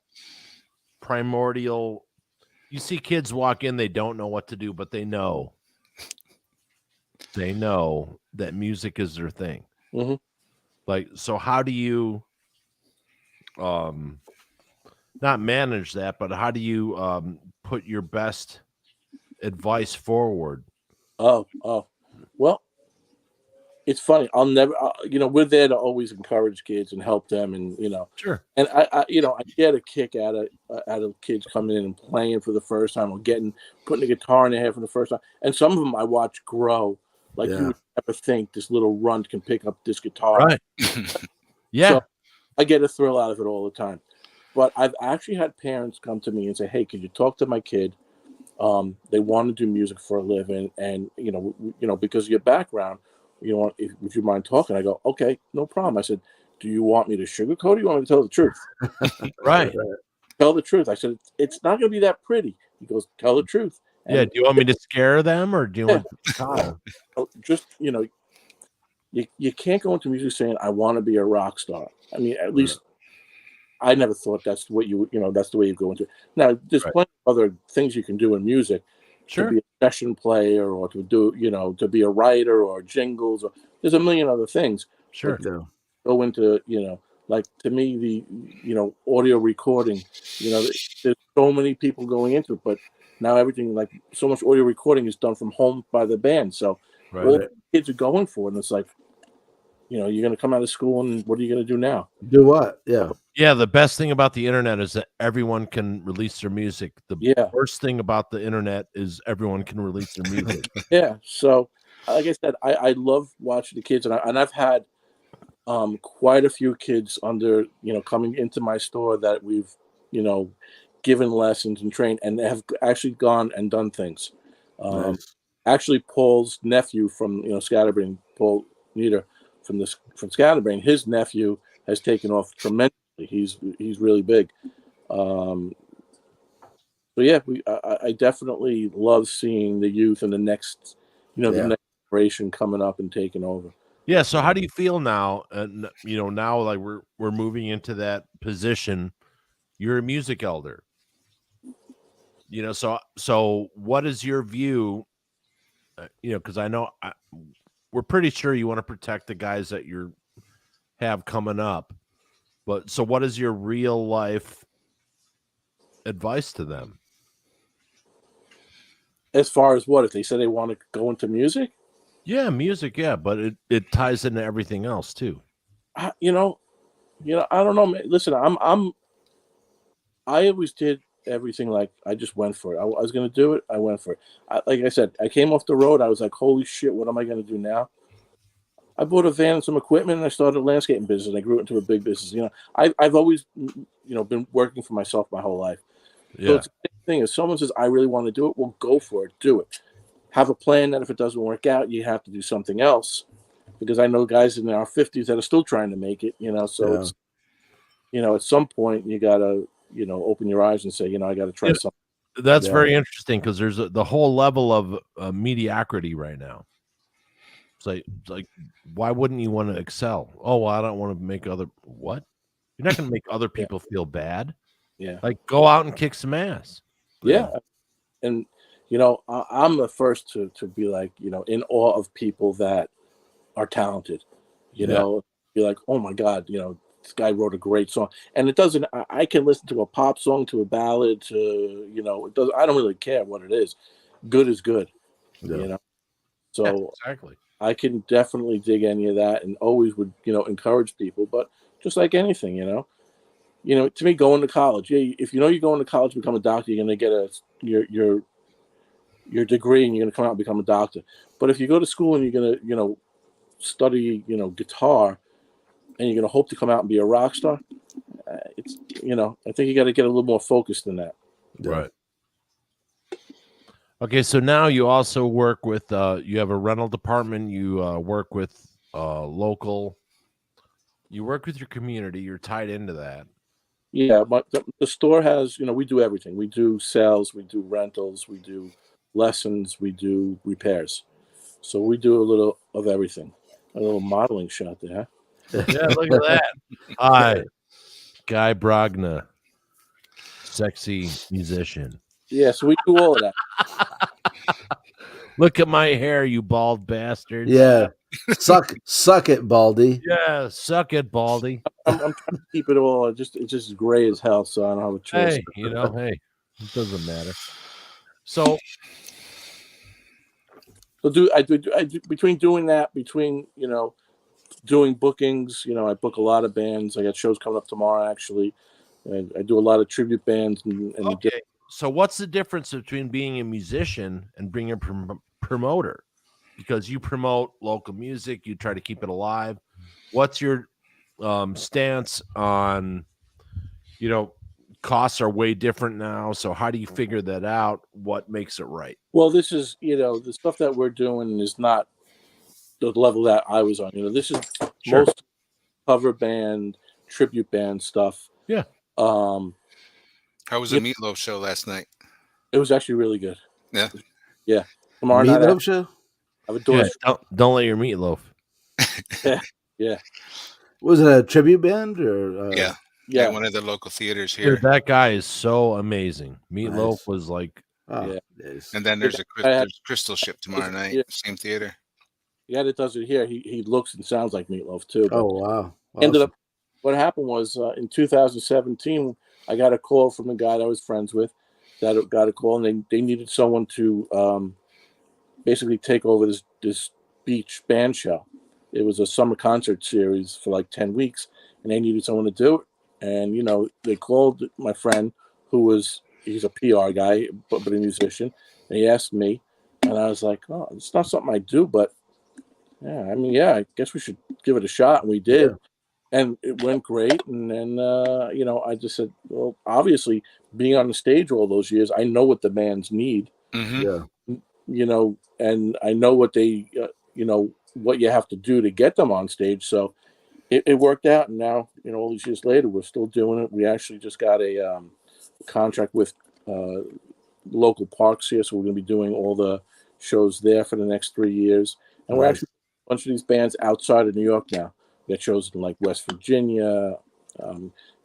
Speaker 1: primordial? You see kids walk in, they don't know what to do, but they know that music is their thing.
Speaker 4: Mm-hmm.
Speaker 1: Like, so how do you not manage that, but how do you put your best advice forward?
Speaker 4: Oh, well, it's funny. I'll never, we're there to always encourage kids and help them, and
Speaker 1: Sure.
Speaker 4: and I get a kick out of kids coming in and playing for the first time, or putting a guitar in their head for the first time. And some of them I watch grow. Like you would never think this little runt can pick up this guitar.
Speaker 1: Right. Yeah.
Speaker 4: So I get a thrill out of it all the time. But I've actually had parents come to me and say, "Hey, could you talk to my kid? They want to do music for a living, and because of your background, if would you mind talking?" I go, "Okay, no problem." I said, "Do you want me to sugarcoat it? Or you want me to tell the truth?"
Speaker 1: Right.
Speaker 4: Tell the truth. I said, "It's not going to be that pretty." He goes, "Tell the truth." And
Speaker 1: Yeah. Do you want me to scare them or do you want
Speaker 4: just you can't go into music saying, "I want to be a rock star." I mean, at least I never thought that's what that's the way you go into it. Now, there's plenty of other things you can do in music.
Speaker 1: Sure.
Speaker 4: To be a session player, or to do, to be a writer, or jingles, or there's a million other things.
Speaker 1: Sure.
Speaker 4: Go into, like, to me, the, audio recording, there's so many people going into it, but now everything, like, so much audio recording is done from home by the band. So all the kids are going for it. And it's like, you're going to come out of school and what are you going to do now?
Speaker 2: Do what? Yeah.
Speaker 1: Yeah, the best thing about the internet is that everyone can release their music. The worst thing about the internet is everyone can release their music.
Speaker 4: Yeah. So, like I said, I love watching the kids, and I've had quite a few kids coming into my store that we've, given lessons and trained, and they have actually gone and done things.
Speaker 2: Nice.
Speaker 4: Actually, Paul's nephew from Scatterbrain, Paul Nieder from Scatterbrain, his nephew has taken off tremendously. He's really big. So yeah, I definitely love seeing the youth and the next generation coming up and taking over.
Speaker 1: Yeah. So how do you feel now? Now like we're moving into that position. You're a music elder. So what is your view? Because I know we're pretty sure you want to protect the guys that you have coming up. But so what is your real life advice to them?
Speaker 4: As far as what, if they say they want to go into music?
Speaker 1: Yeah, music, yeah, but it ties into everything else too.
Speaker 4: I don't know, man. Listen, I always did everything like I just went for it. I was going to do it. I went for it. Like I said, I came off the road. I was like, holy shit, what am I going to do now? I bought a van and some equipment, and I started a landscaping business. I grew it into a big business. You know, I've always, been working for myself my whole life.
Speaker 1: Yeah.
Speaker 4: So it's the same thing. If someone says, I really want to do it, well, go for it. Do it. Have a plan that if it doesn't work out, you have to do something else. Because I know guys in our 50s that are still trying to make it, so it's, at some point you got to, open your eyes and say, I got to try something.
Speaker 1: That's very interesting because there's the whole level of mediocrity right now. It's like, why wouldn't you want to excel? Oh, well, I don't want to make what? You're not going to make other people feel bad.
Speaker 4: Yeah.
Speaker 1: Like, go out and kick some ass.
Speaker 4: Yeah. And, I'm the first to be like, in awe of people that are talented, be like, oh my God, this guy wrote a great song. And it doesn't, I can listen to a pop song, to a ballad, to, it does. I don't really care what it is. Good is good, So
Speaker 1: exactly.
Speaker 4: I can definitely dig any of that and always would, encourage people, but just like anything, to me, going to college, if you're going to college to become a doctor, you're going to get your degree and you're going to come out and become a doctor. But if you go to school and you're going to, study, guitar, and you're going to hope to come out and be a rock star, it's, I think you got to get a little more focused than that.
Speaker 1: Right. Okay, so now you also work with, you have a rental department, you work with local, you work with your community, you're tied into that.
Speaker 4: Yeah, but the store has, we do everything. We do sales, we do rentals, we do lessons, we do repairs. So we do a little of everything. A little modeling shot there.
Speaker 1: Yeah, look at that. Hi, Guy Brogna, sexy musician.
Speaker 4: Yeah, so we do all of that.
Speaker 1: Look at my hair, you bald bastards.
Speaker 2: Yeah. Suck it, Baldy.
Speaker 1: Yeah, suck it, Baldy.
Speaker 4: I'm trying to keep it all. It's just gray as hell, so I don't have a choice.
Speaker 1: Hey, it doesn't matter. So
Speaker 4: I do between doing that, doing bookings, I book a lot of bands. I got shows coming up tomorrow, actually. And I do a lot of tribute bands.
Speaker 1: Okay. So what's the difference between being a musician and being a promoter? Because you promote local music, you try to keep it alive. What's your stance on, costs are way different now. So how do you figure that out? What makes it right?
Speaker 4: Well, this is, the stuff that we're doing is not the level that I was on. This is most cover band, tribute band stuff.
Speaker 1: Yeah.
Speaker 3: How was the Meatloaf show last night?
Speaker 4: It was actually really good.
Speaker 3: Yeah.
Speaker 4: Yeah. Tomorrow
Speaker 2: Meatloaf
Speaker 4: night,
Speaker 2: show?
Speaker 1: Don't let your meatloaf.
Speaker 4: Yeah.
Speaker 2: Was it a tribute band or?
Speaker 3: Yeah. One of the local theaters here.
Speaker 1: Dude, that guy is so amazing. Meatloaf was like,
Speaker 2: and
Speaker 3: then there's Crystal Ship tomorrow night, same theater.
Speaker 4: Yeah, that does it here. He looks and sounds like Meatloaf too.
Speaker 2: Oh wow!
Speaker 4: Ended up. What happened was in 2017, I got a call from the guy that I was friends with. That got a call, and they needed someone to basically take over this beach band show. It was a summer concert series for like 10 weeks, and they needed someone to do it. And they called my friend, he's a PR guy, but a musician, and he asked me, and I was like, oh, it's not something I do, but I guess we should give it a shot, and we did. Yeah. And it went great. And then, I just said, well, obviously, being on the stage all those years, I know what the bands need.
Speaker 3: Mm-hmm.
Speaker 4: Yeah. And I know what they, what you have to do to get them on stage. So it worked out. And now, all these years later, we're still doing it. We actually just got a contract with local parks here. So we're going to be doing all the shows there for the next 3 years. And we're actually a bunch of these bands outside of New York now. We got shows in like West Virginia,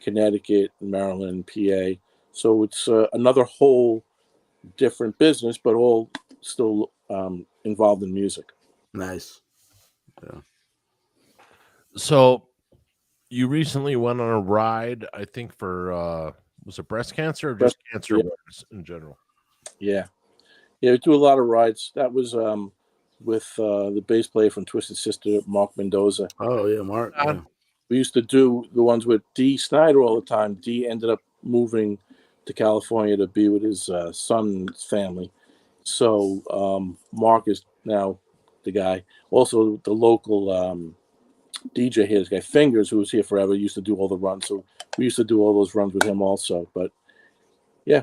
Speaker 4: Connecticut, Maryland, PA. So it's another whole different business, but all still involved in music.
Speaker 2: Nice. Yeah.
Speaker 1: So you recently went on a ride, I think for was it breast cancer or just cancer awareness in general?
Speaker 4: Yeah, we do a lot of rides. That was with the bass player from Twisted Sister, Mark Mendoza.
Speaker 2: Oh yeah, Mark. Yeah.
Speaker 4: We used to do the ones with Dee Snider all the time. Dee ended up moving to California to be with his son's family. So Mark is now the guy. Also, the local DJ here, this guy Fingers, who was here forever, used to do all the runs. So we used to do all those runs with him also. But yeah,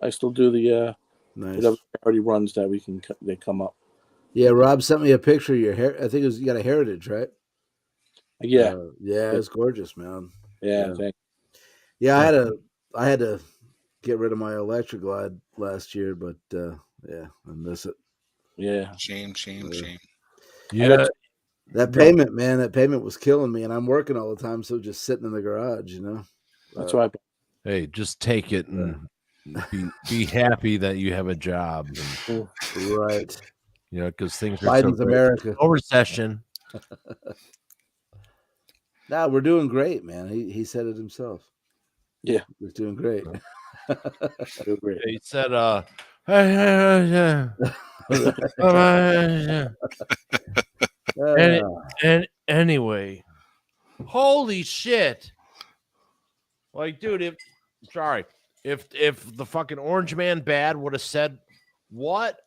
Speaker 4: I still do the
Speaker 2: Nice.
Speaker 4: whatever charity runs that they come up.
Speaker 2: Yeah, Rob sent me a picture of your hair. I think you got a Heritage, right?
Speaker 4: Yeah,
Speaker 2: yeah, it's gorgeous, man.
Speaker 4: yeah. Thanks.
Speaker 2: Yeah, I had to get rid of my Electric Glide last year, but yeah, I miss it.
Speaker 4: Yeah,
Speaker 3: shame.
Speaker 1: Yeah,
Speaker 2: that payment, man, that payment was killing me, and I'm working all the time, so just sitting in the garage, you know.
Speaker 4: That's why.
Speaker 1: Hey, just take it and be happy that you have a job. And,
Speaker 2: right.
Speaker 1: You know, because things are
Speaker 2: Biden's
Speaker 1: so great.
Speaker 2: America.
Speaker 1: No recession.
Speaker 2: No, we're doing great, man. He said it himself.
Speaker 4: Yeah,
Speaker 2: we're doing great.
Speaker 4: Doing great.
Speaker 1: He said, and anyway, holy shit. Like, dude, if the fucking Orange Man Bad would have said, what?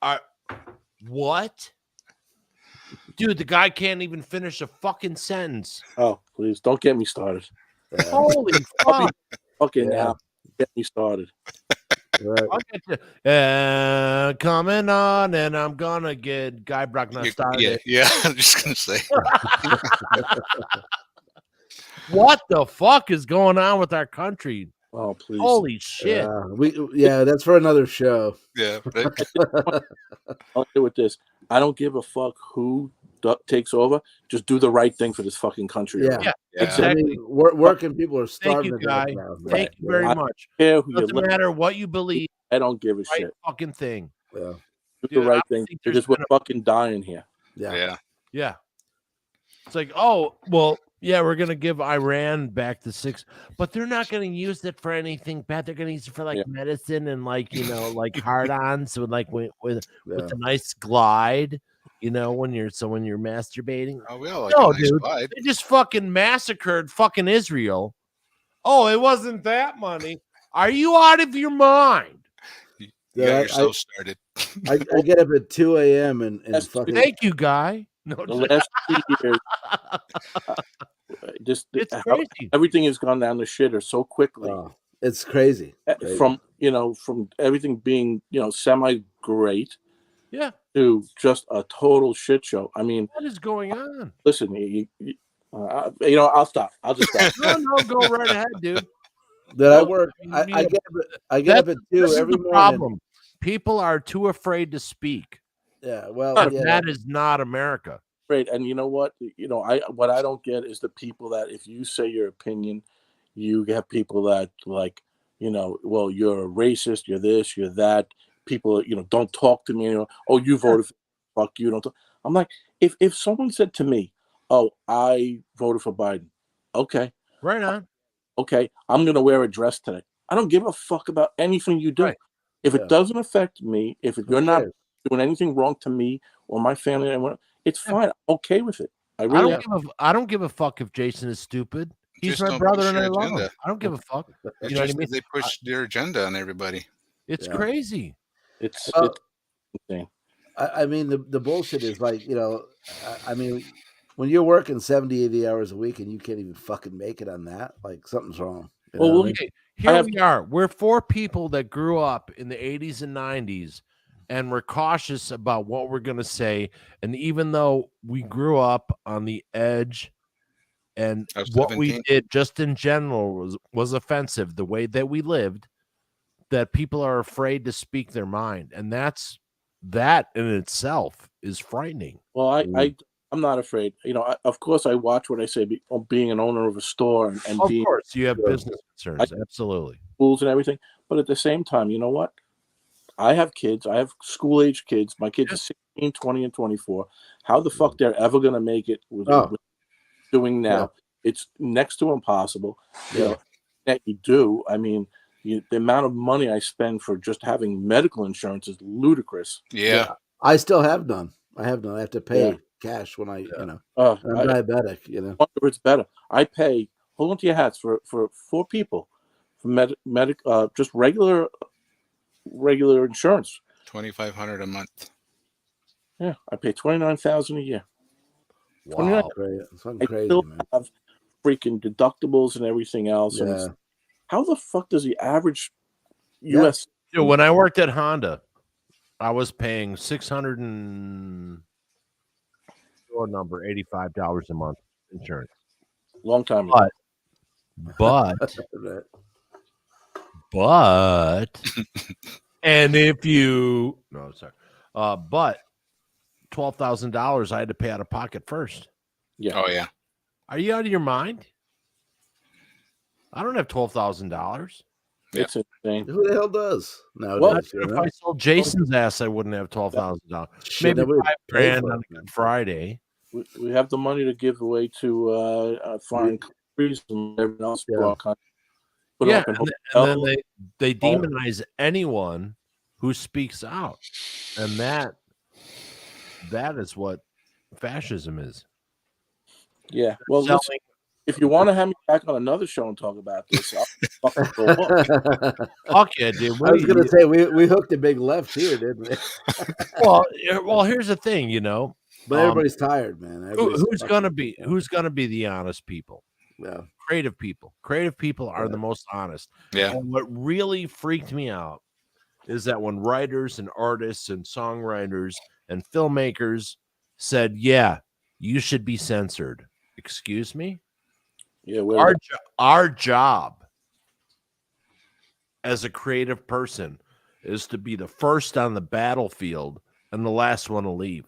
Speaker 1: Dude, the guy can't even finish a fucking sentence.
Speaker 4: Oh, please don't get me started.
Speaker 1: Holy fuck.
Speaker 4: Fucking now, get me started.
Speaker 1: Right. Coming on, and I'm gonna get Guy Brogna started.
Speaker 3: Yeah, I'm just gonna say.
Speaker 1: What the fuck is going on with our country?
Speaker 4: Oh, please.
Speaker 1: Holy shit.
Speaker 2: That's for another show.
Speaker 3: Yeah.
Speaker 4: I'll do with this. I don't give a fuck who takes over. Just do the right thing for this fucking country.
Speaker 2: Yeah.
Speaker 1: Exactly.
Speaker 2: I mean, working people are starving.
Speaker 1: Thank you, Guy.
Speaker 2: Now.
Speaker 1: Thank you very much. Doesn't matter what you believe.
Speaker 4: I don't give a shit.
Speaker 1: Fucking thing.
Speaker 2: Yeah.
Speaker 4: Do the right thing because we're fucking dying here.
Speaker 2: Yeah.
Speaker 1: It's like, oh, well, yeah, we're gonna give Iran back the 6, but they're not gonna use it for anything bad. They're gonna use it for like medicine and like, you know, like hard-ons with like with a nice glide, you know, when you're masturbating.
Speaker 3: Oh, we all like a nice
Speaker 1: dude,
Speaker 3: glide.
Speaker 1: they just fucking massacred fucking Israel. Oh, it wasn't that money. Are you out of your mind?
Speaker 3: You got yourself started.
Speaker 2: I get up at 2 a.m. and fucking.
Speaker 1: Thank you, Guy. No,
Speaker 4: the last 2 years,
Speaker 1: it's crazy.
Speaker 4: Everything has gone down the shitter so quickly.
Speaker 2: It's crazy.
Speaker 4: From everything being semi great, to just a total shit show. I mean,
Speaker 1: what is going on?
Speaker 4: Listen, I'll stop. I'll just stop.
Speaker 1: No, go right ahead, dude.
Speaker 2: I work. I get up at 2 every morning.
Speaker 1: Problem. People are too afraid to speak.
Speaker 2: Yeah, well,
Speaker 1: that is not America.
Speaker 4: Right, and you know what? What I don't get is the people that if you say your opinion, you have people that like, well, you're a racist, you're this, you're that. People, don't talk to me. Oh, you voted for fuck you. Don't talk. I'm like, if someone said to me, oh, I voted for Biden, okay,
Speaker 1: right on.
Speaker 4: Okay, I'm gonna wear a dress today. I don't give a fuck about anything you do. Right. If it doesn't affect me, if you're not doing anything wrong to me or my family, it's fine. I'm okay with it. I
Speaker 1: don't give a fuck if Jason is stupid. He's my brother and I love him. I don't give a fuck. You know what I mean?
Speaker 3: They push their agenda on everybody.
Speaker 1: It's crazy.
Speaker 4: It's insane.
Speaker 2: I mean, the bullshit is like, I mean, when you're working 70, 80 hours a week and you can't even fucking make it on that, like something's wrong.
Speaker 1: Well, here we are. We're 4 people that grew up in the 80s and 90s and we're cautious about what we're going to say. And even though we grew up on the edge and what we did just in general was offensive, the way that we lived, that people are afraid to speak their mind. And that in itself is frightening.
Speaker 4: Well, I'm not afraid. Of course, I watch what I say. Being an owner of a store and
Speaker 1: of course, you have business concerns, absolutely,
Speaker 4: schools and everything. But at the same time, you know what? I have kids. I have school-age kids. My kids are 16, 20, and 24. How the fuck they're ever going to make it with doing now? Yeah. It's next to impossible. That you do. I mean, the amount of money I spend for just having medical insurance is ludicrous.
Speaker 3: Yeah.
Speaker 2: I still have none. I have to pay cash when I'm diabetic.
Speaker 4: It's better. I pay. Hold on to your hats for 4 people, just regular insurance.
Speaker 3: $2,500 a month.
Speaker 4: Yeah, I pay $29,000 a year.
Speaker 1: Wow,
Speaker 2: it's fucking
Speaker 4: I
Speaker 2: crazy,
Speaker 4: still
Speaker 2: man.
Speaker 4: have freaking deductibles and everything else. And
Speaker 2: Yeah.
Speaker 4: how the fuck does the average U.S.
Speaker 1: Dude, when I worked at Honda, I was paying $600 $85 a month insurance.
Speaker 4: long time ago?
Speaker 1: But and if you but $12,000 I had to pay out of pocket first.
Speaker 4: Yeah.
Speaker 3: Oh yeah.
Speaker 1: Are you out of your mind? I don't have $12,000.
Speaker 4: It's insane.
Speaker 2: Who the hell does nowadays?
Speaker 1: If I sold Jason's ass, I wouldn't have $12,000.
Speaker 2: Shit,
Speaker 1: Maybe
Speaker 2: nobody pay
Speaker 1: $5,000
Speaker 2: for
Speaker 1: on
Speaker 2: it,
Speaker 1: a
Speaker 2: man.
Speaker 1: Good Friday.
Speaker 4: We have the money to give away to foreign countries and everyone else.
Speaker 2: Yeah.
Speaker 4: Put up in
Speaker 1: and then they demonize anyone who speaks out, and that is what fascism is.
Speaker 4: Yeah. Well, listen, if you want to have me back on another show and talk about this, I'll fucking go up.
Speaker 1: Fuck yeah, dude.
Speaker 2: I was gonna say we hooked a big left here, didn't we?
Speaker 1: well, here's the thing,
Speaker 2: but everybody's tired, man.
Speaker 1: Who's gonna be the honest people?
Speaker 2: Yeah,
Speaker 1: creative people. Creative people are the most honest.
Speaker 3: Yeah.
Speaker 1: And what really freaked me out is that when writers and artists and songwriters and filmmakers said, "Yeah, you should be censored." Excuse me?
Speaker 4: Yeah,
Speaker 1: our job as a creative person is to be the first on the battlefield and the last one to leave.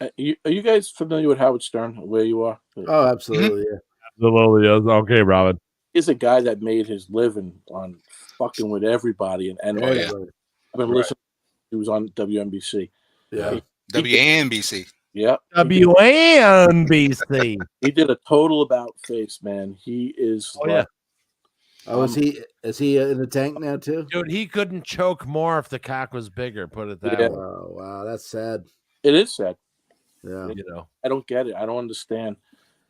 Speaker 4: Are you guys familiar with Howard Stern, where you are?
Speaker 2: Oh, absolutely. Yeah.
Speaker 1: Absolutely. Okay, Robin.
Speaker 4: He's a guy that made his living on fucking with everybody. And I've been listening. He was on WNBC.
Speaker 2: Yeah.
Speaker 3: WNBC.
Speaker 4: Yeah.
Speaker 1: WNBC.
Speaker 4: He did a total about face, man. He is.
Speaker 2: Is he in the tank now too?
Speaker 1: Dude, he couldn't choke more if the cock was bigger. Put it that way.
Speaker 2: Oh, wow, that's sad.
Speaker 4: It is sad.
Speaker 2: Yeah.
Speaker 4: I don't get it. I don't understand.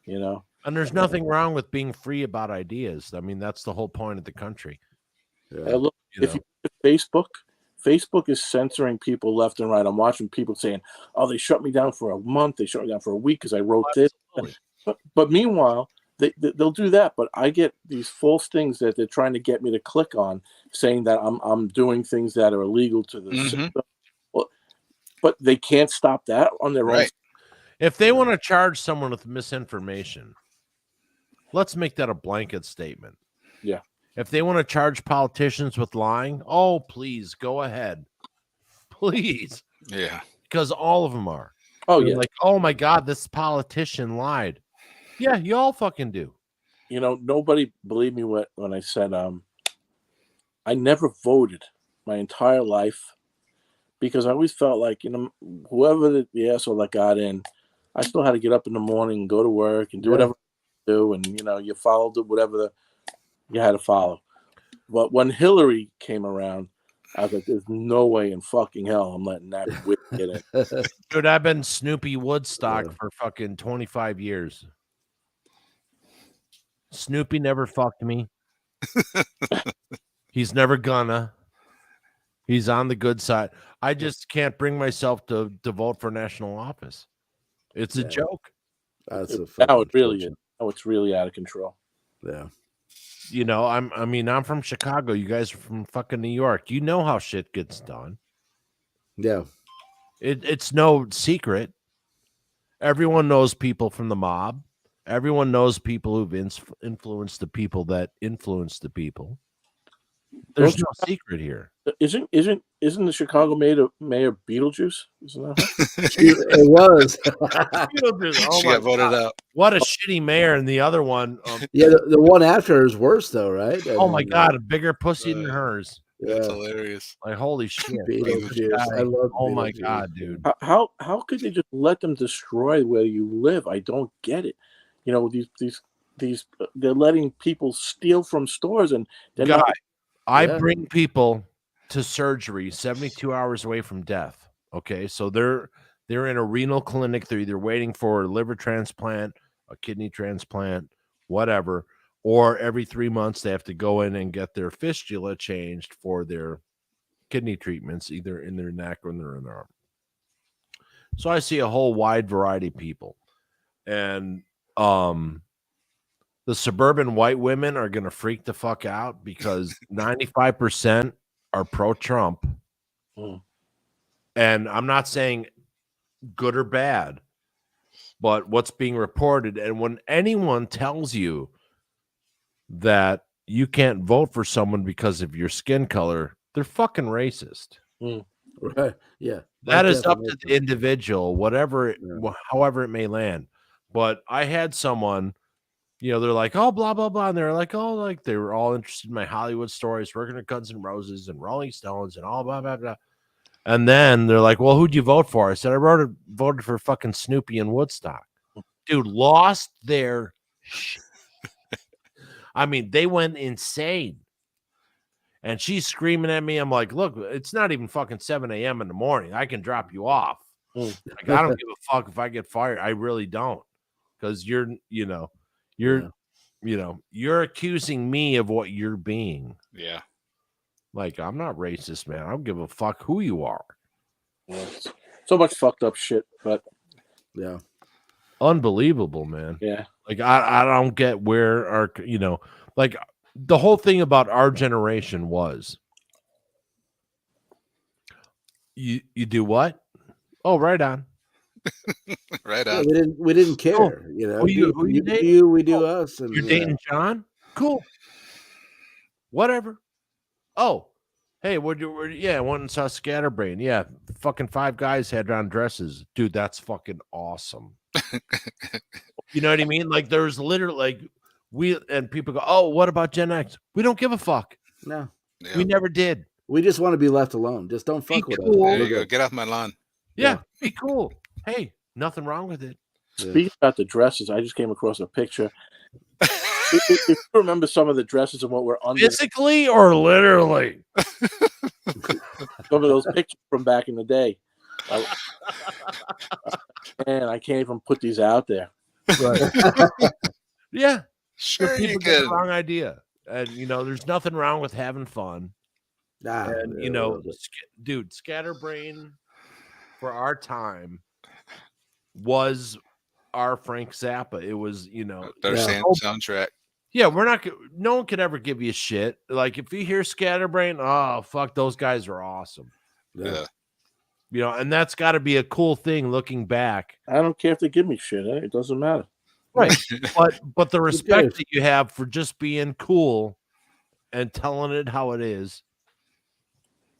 Speaker 1: And there's nothing wrong with being free about ideas. I mean, that's the whole point of the country.
Speaker 2: Yeah.
Speaker 4: Look, if you look at Facebook is censoring people left and right. I'm watching people saying, "Oh, they shut me down for a month. They shut me down for a week because I wrote this." But meanwhile, they'll do that. But I get these false things that they're trying to get me to click on, saying that I'm doing things that are illegal to the system. Well, but they can't stop that on their own.
Speaker 1: If they want to charge someone with misinformation, let's make that a blanket statement.
Speaker 4: Yeah.
Speaker 1: If they want to charge politicians with lying, oh, please go ahead. Please.
Speaker 3: Yeah.
Speaker 1: Because all of them are.
Speaker 4: Oh,
Speaker 1: They're
Speaker 4: yeah.
Speaker 1: like, oh my God, this politician lied. Yeah, you all fucking do.
Speaker 4: Nobody believed me when I said I never voted my entire life because I always felt like, whoever the asshole that got in, I still had to get up in the morning and go to work and do whatever I do. And, you followed whatever you had to follow. But when Hillary came around, I was like, there's no way in fucking hell I'm letting that witch get in.
Speaker 1: Dude, I've been Snoopy Woodstock for fucking 25 years. Snoopy never fucked me. He's never gonna. He's on the good side. I just can't bring myself to vote for national office. It's a joke.
Speaker 2: That's
Speaker 4: now it really is. Now it's really out of control.
Speaker 2: Yeah.
Speaker 1: I'm from Chicago. You guys are from fucking New York. You know how shit gets done.
Speaker 2: Yeah.
Speaker 1: It's no secret. Everyone knows people from the mob. Everyone knows people who've influenced the people that influence the people. There's no secret here.
Speaker 4: Isn't the Chicago mayor Beetlejuice? Isn't that her?
Speaker 2: It was.
Speaker 3: She got voted out.
Speaker 1: What a shitty mayor. And the other one.
Speaker 2: Yeah, the one after her is worse though, right?
Speaker 1: My God, a bigger pussy than hers.
Speaker 3: That's hilarious.
Speaker 1: Like, holy shit.
Speaker 2: Beetlejuice. I love
Speaker 1: Oh my
Speaker 2: Beetlejuice.
Speaker 1: God, dude.
Speaker 4: How could they just let them destroy where you live? I don't get it. These they're letting people steal from stores and they're not.
Speaker 1: I bring people to surgery 72 hours away from death. Okay, so they're in a renal clinic. They're either waiting for a liver transplant, a kidney transplant, whatever, or every 3 months they have to go in and get their fistula changed for their kidney treatments, either in their neck or in their arm. So I see a whole wide variety of people. And the suburban white women are going to freak the fuck out because 95% are pro-Trump. And I'm not saying good or bad, but what's being reported. And when anyone tells you that you can't vote for someone because of your skin color, they're fucking racist.
Speaker 2: Right. Yeah.
Speaker 1: That is up to the individual, whatever, however it may land. But I had someone, they're like, oh, blah, blah, blah. And they're like, oh, like they were all interested in my Hollywood stories, working at Guns N' Roses and Rolling Stones and all blah, blah, blah. And then they're like, well, who'd you vote for? I said, I voted for fucking Snoopy in Woodstock. Dude, lost their shit. I mean, they went insane. And she's screaming at me. I'm like, look, it's not even fucking 7 a.m. in the morning. I can drop you off. Like, I don't give a fuck if I get fired. I really don't. Because you're accusing me of what you're being.
Speaker 3: Yeah.
Speaker 1: Like, I'm not racist, man. I don't give a fuck who you are.
Speaker 4: Yeah. So much fucked up shit, but
Speaker 2: yeah.
Speaker 1: Unbelievable, man.
Speaker 4: Yeah.
Speaker 1: Like, I don't get where our, like, the whole thing about our generation was you do what? Oh, right on.
Speaker 3: Right on.
Speaker 2: Yeah, we didn't care,
Speaker 1: Who you dating?
Speaker 2: You, we do us, and
Speaker 1: you're dating John? Cool. Whatever. Oh, hey, went and saw Scatterbrain. Yeah, fucking 5 guys had on dresses. Dude, that's fucking awesome. You know what I mean? Like, there's literally and people go, oh, what about Gen X? We don't give a fuck.
Speaker 2: No.
Speaker 3: Yeah.
Speaker 1: We never did.
Speaker 2: We just want to be left alone. Just don't fuck with us.
Speaker 3: There you go. Get off my lawn.
Speaker 1: Yeah, be cool. Hey, nothing wrong with it.
Speaker 4: Speaking about the dresses, I just came across a picture. If you remember some of the dresses and what were under
Speaker 1: physically or literally,
Speaker 4: some of those pictures from back in the day, and I can't even put these out there.
Speaker 1: Right? Yeah,
Speaker 3: sure.
Speaker 1: People get the wrong idea, and there's nothing wrong with having fun. And dude, Scatterbrain for our time was our Frank Zappa. It was,
Speaker 3: their soundtrack.
Speaker 1: Yeah, no one could ever give you shit. Like, if you hear Scatterbrain, oh, fuck, those guys are awesome.
Speaker 3: Yeah.
Speaker 1: And that's got to be a cool thing looking back.
Speaker 4: I don't care if they give me shit. It doesn't matter.
Speaker 1: Right. but the respect that you have for just being cool and telling it how it is,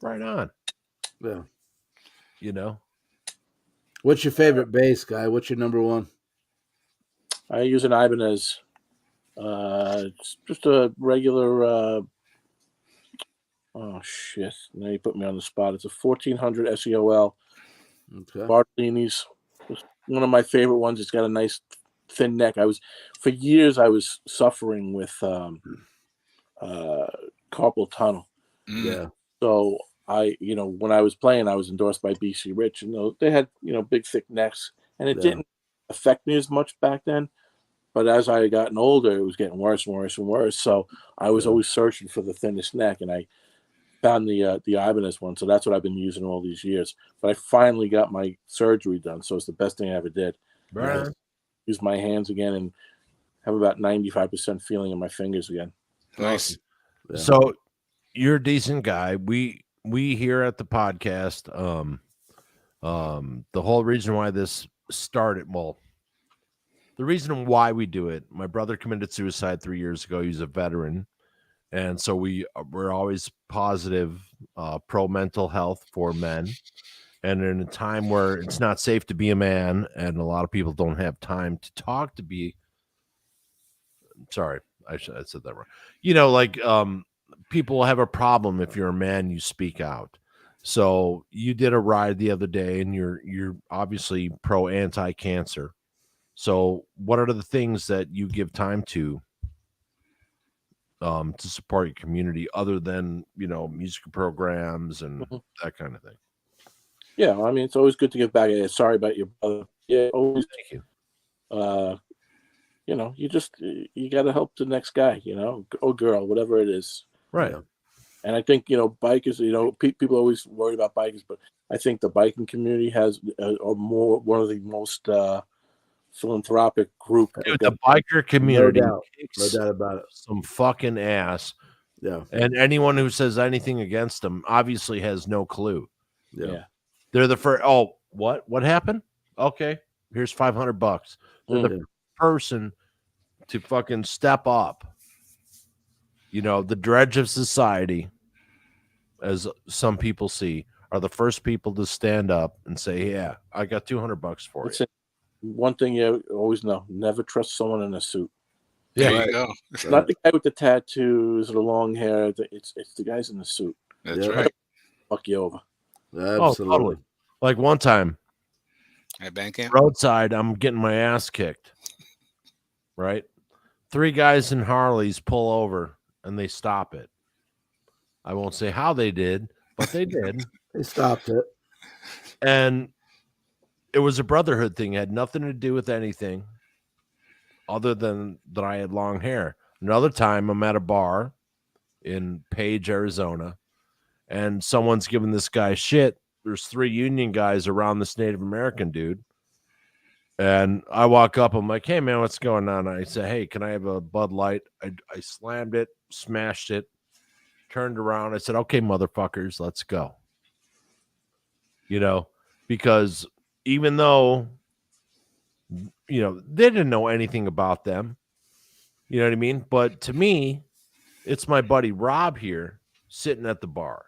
Speaker 1: right on.
Speaker 2: Yeah. What's your favorite bass, guy? What's your number one?
Speaker 4: I use an Ibanez. It's just a regular. Oh shit! Now you put me on the spot. It's a 1400 SEOL.
Speaker 2: Okay.
Speaker 4: Bartolini's. One of my favorite ones. It's got a nice thin neck. For years I was suffering with carpal tunnel.
Speaker 2: Yeah.
Speaker 4: So when I was playing, I was endorsed by BC Rich, and they had big thick necks, and it didn't affect me as much back then. But as I gotten older, it was getting worse and worse and worse. So I was always searching for the thinnest neck, and I found the Ibanez one. So that's what I've been using all these years. But I finally got my surgery done, so it's the best thing I ever did.
Speaker 1: Right.
Speaker 4: Use my hands again and have about 95% feeling in my fingers again.
Speaker 3: Nice.
Speaker 2: Yeah.
Speaker 1: So you're a decent guy. We here at the podcast, the whole reason why this started, the reason why we do it, my brother committed suicide 3 years ago. He's a veteran. And so we're always positive, pro mental health for men. And in a time where it's not safe to be a man, and a lot of people don't have time to talk to be. Sorry, I said that wrong. People have a problem if you're a man, you speak out. So you did a ride the other day, and you're obviously pro anti-cancer. So what are the things that you give time to support your community other than, music programs and that kind of thing?
Speaker 4: Yeah, I mean, it's always good to give back. Sorry about your brother. Yeah, always.
Speaker 1: Thank you.
Speaker 4: you know, you got to help the next guy, you know, or girl, whatever it is.
Speaker 1: Right.
Speaker 2: Yeah.
Speaker 4: And I think, you know, bikers, you know, people always worry about bikers, but I think the biking community has one of the most philanthropic group.
Speaker 1: Dude, the biker community
Speaker 2: No
Speaker 1: kicks
Speaker 2: doubt about it.
Speaker 1: some fucking ass.
Speaker 2: Yeah.
Speaker 1: And anyone who says anything against them obviously has no clue.
Speaker 2: Yeah.
Speaker 1: They're the first. Oh, what happened? Okay, here's $500. They're the first person to fucking step up. You know, the dredge of society, as some people see, are the first people to stand up and say, "Yeah, I got $200 for
Speaker 4: That's
Speaker 1: you."
Speaker 4: it. One thing you always know: never trust someone in a suit.
Speaker 3: There
Speaker 1: Yeah,
Speaker 3: you go.
Speaker 4: Not the guy with the tattoos or the long hair. It's the guys in the suit.
Speaker 3: That's
Speaker 2: Yeah.
Speaker 3: right.
Speaker 4: Fuck you over.
Speaker 1: Oh,
Speaker 2: Absolutely.
Speaker 1: totally. Like one time,
Speaker 3: At band camp.
Speaker 1: roadside, I'm getting my ass kicked. Right, 3 guys in Harleys pull over and they stop it. I won't say how they did, but they did.
Speaker 2: They stopped it.
Speaker 1: And it was a brotherhood thing. It had nothing to do with anything other than that I had long hair. Another time, I'm at a bar in Page, Arizona, and someone's giving this guy shit. There's 3 union guys around this Native American dude. And I walk up. I'm like, hey, man, what's going on? I say, hey, can I have a Bud Light? I slammed it, smashed it, turned around. I said, okay, motherfuckers, let's go. You know, because even though, you know, they didn't know anything about them, you know what I mean? But to me, it's my buddy Rob here sitting at the bar,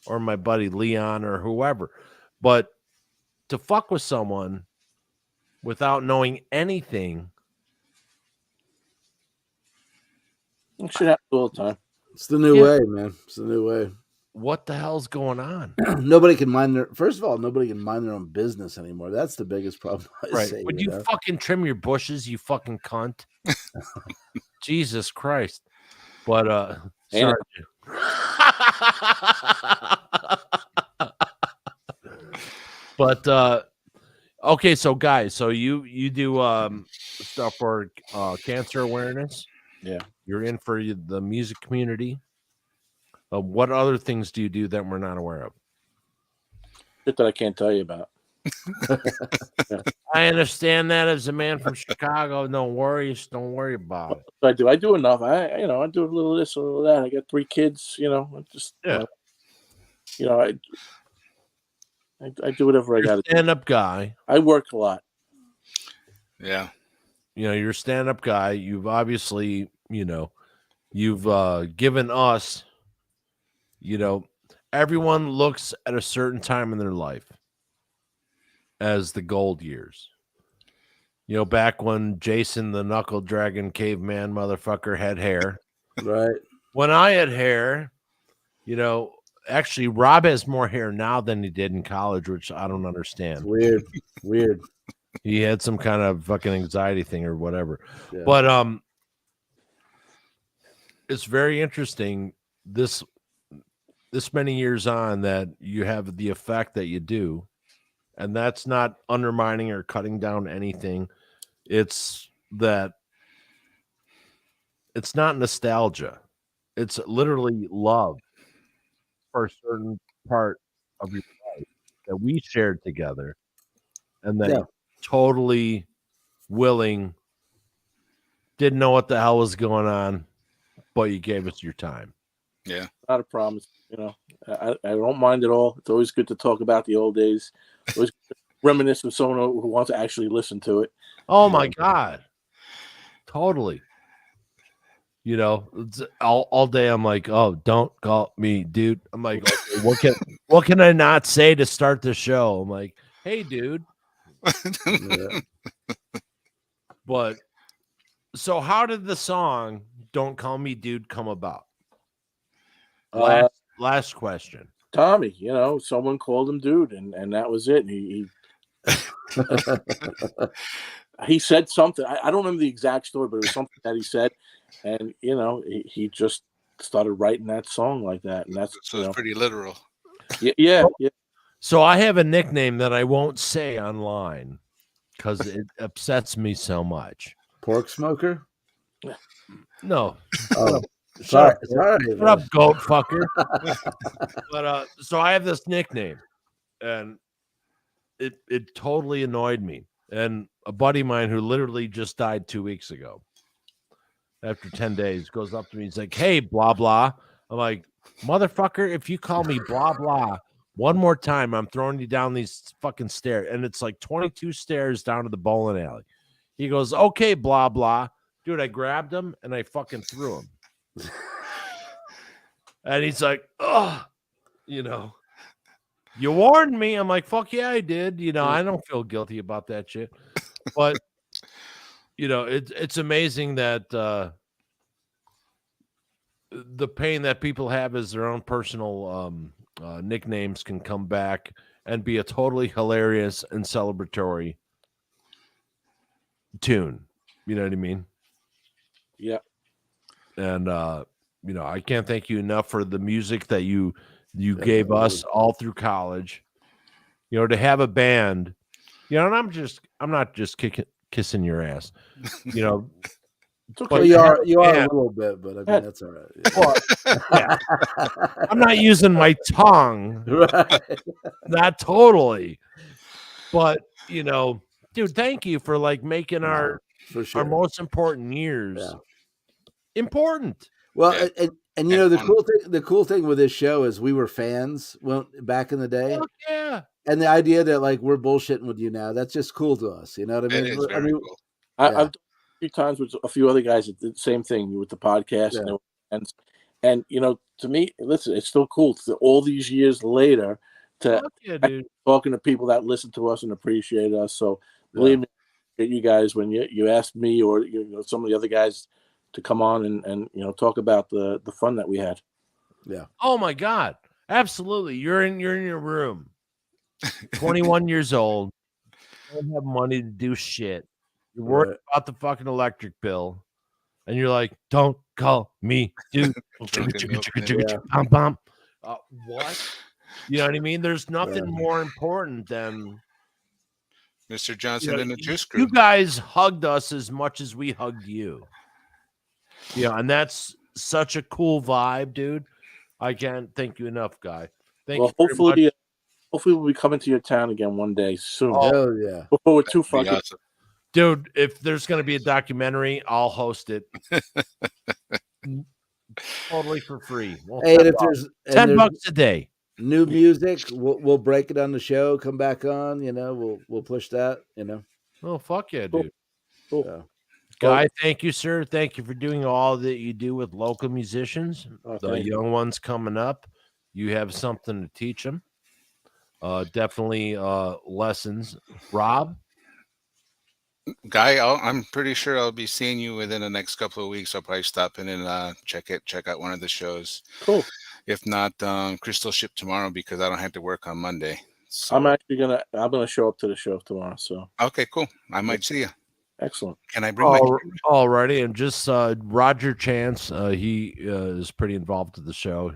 Speaker 1: or my buddy Leon or whoever. But to fuck with someone without knowing anything,
Speaker 4: It should happen all the time.
Speaker 2: It's the new way, man. It's the new way.
Speaker 1: what the hell's going on?
Speaker 2: Nobody can mind first of all, nobody can mind their own business anymore. That's the biggest problem.
Speaker 1: Right. Would you fucking trim your bushes, you fucking cunt? Jesus Christ. But sorry. But okay, so guys, so you do stuff for cancer awareness.
Speaker 4: Yeah.
Speaker 1: You're in for the music community. What other things do you do that we're not aware of?
Speaker 4: Shit that I can't tell you about.
Speaker 1: I understand that as a man from Chicago. Don't worry about it.
Speaker 4: I do. I do enough. I do a little of this, a little of that. I got 3 kids. You know, I just you know, I do whatever I got to do.
Speaker 1: Stand-up guy.
Speaker 4: I work a lot.
Speaker 3: Yeah.
Speaker 1: You know, you're a stand-up guy. You've obviously, you know, you've given us, you know, everyone looks at a certain time in their life as the gold years. You know, back when Jason the Knuckle Dragon Caveman motherfucker had hair.
Speaker 2: Right.
Speaker 1: When I had hair, you know, actually Rob has more hair now than he did in college, which I don't understand.
Speaker 2: It's weird. Weird.
Speaker 1: He had some kind of fucking anxiety thing or whatever.
Speaker 2: Yeah.
Speaker 1: But it's very interesting this many years on that you have the effect that you do, and that's not undermining or cutting down anything. It's that it's not nostalgia. It's literally love for a certain part of your life that we shared together, and that you're totally willing, didn't know what the hell was going on, but you gave us your time.
Speaker 3: Yeah.
Speaker 4: Not a problem. You know, I don't mind at all. It's always good to talk about the old days. Always reminisce with someone who wants to actually listen to it.
Speaker 1: Oh my God. Totally. You know, all day I'm like, oh, don't call me dude. I'm like, okay, what can I not say to start the show? I'm like, hey, dude.
Speaker 2: Yeah.
Speaker 1: But so how did the song "Don't Call Me Dude" come about? Last question.
Speaker 4: Tommy, you know, someone called him dude, and that was it. He said something. I don't remember the exact story, but it was something that he said, and you know, he just started writing that song like that, and that's
Speaker 3: So it's pretty literal.
Speaker 4: Yeah.
Speaker 1: So I have a nickname that I won't say online because it upsets me so much.
Speaker 2: Pork smoker?
Speaker 1: No.
Speaker 2: Oh,
Speaker 1: Shut
Speaker 2: sorry.
Speaker 1: Shut up, goat fucker. But so I have this nickname, and it totally annoyed me. And a buddy of mine who literally just died 2 weeks ago, after 10 days, goes up to me. He's like, "Hey, blah blah." I'm like, "Motherfucker, if you call me blah blah one more time, I'm throwing you down these fucking stairs." And it's like 22 stairs down to the bowling alley. He goes, "Okay, blah blah." Dude, I grabbed him and I fucking threw him. And he's like, "Oh, you warned me." I'm like, "Fuck yeah, I did." I don't feel guilty about that shit. But it's amazing that the pain that people have as their own personal nicknames can come back and be a totally hilarious and celebratory tune. You know what I mean?
Speaker 4: Yeah.
Speaker 1: And I can't thank you enough for the music that you gave us all through college. To have a band, and I'm not just kissing your ass.
Speaker 4: It's okay.
Speaker 2: Well, you are a little bit, but I mean that's all right.
Speaker 1: Well, yeah. I'm not using my tongue.
Speaker 2: Right.
Speaker 1: Not totally. But, dude, thank you for making our most important years important.
Speaker 2: Well, and the cool thing with this show is we were fans back in the day.
Speaker 1: Fuck yeah.
Speaker 2: And the idea that like we're bullshitting with you now, that's just cool to us. You know what I mean?
Speaker 3: It is very cool.
Speaker 4: I've done a few times with a few other guys that did the same thing with the podcast, and to me, listen, it's still cool all these years later to talking to people that listen to us and appreciate us. So believe me, you guys, when you asked me or some of the other guys to come on and talk about the fun that we had.
Speaker 2: Yeah.
Speaker 1: Oh my God, absolutely. You're in your room, 21 years old, don't have money to do shit. You're worried about the fucking electric bill, and you're like, "Don't call me, dude." What? You know what I mean? There's nothing more important than
Speaker 3: Mr. Johnson and the Juice Crew.
Speaker 1: You guys hugged us as much as we hugged you. And that's such a cool vibe, dude. I can't thank you enough, guy. Thank you.
Speaker 4: Hopefully we'll be coming to your town again one day soon.
Speaker 2: Oh yeah.
Speaker 4: Before we're too fucking
Speaker 3: awesome.
Speaker 1: Dude, if there's going to be a documentary, I'll host it. Totally for free.
Speaker 2: Hey, and if there's
Speaker 1: $10 a day.
Speaker 2: New music, we'll break it on the show, come back on, we'll push that,
Speaker 1: Oh, fuck yeah, dude.
Speaker 4: Cool.
Speaker 2: So,
Speaker 1: Guy, thank you, sir. Thank you for doing all that you do with local musicians. The young ones coming up, you have something to teach them. Definitely lessons. Rob?
Speaker 3: Guy, I'm pretty sure I'll be seeing you within the next couple of weeks. I'll probably stop in and check out one of the shows.
Speaker 4: Cool.
Speaker 3: If not, Crystal ship tomorrow because I don't have to work on Monday. So.
Speaker 4: I'm gonna show up to the show tomorrow. So
Speaker 3: okay, cool. I might see you.
Speaker 4: Excellent.
Speaker 3: Can I bring my
Speaker 1: alrighty? And just Roger Chance, he is pretty involved with the show.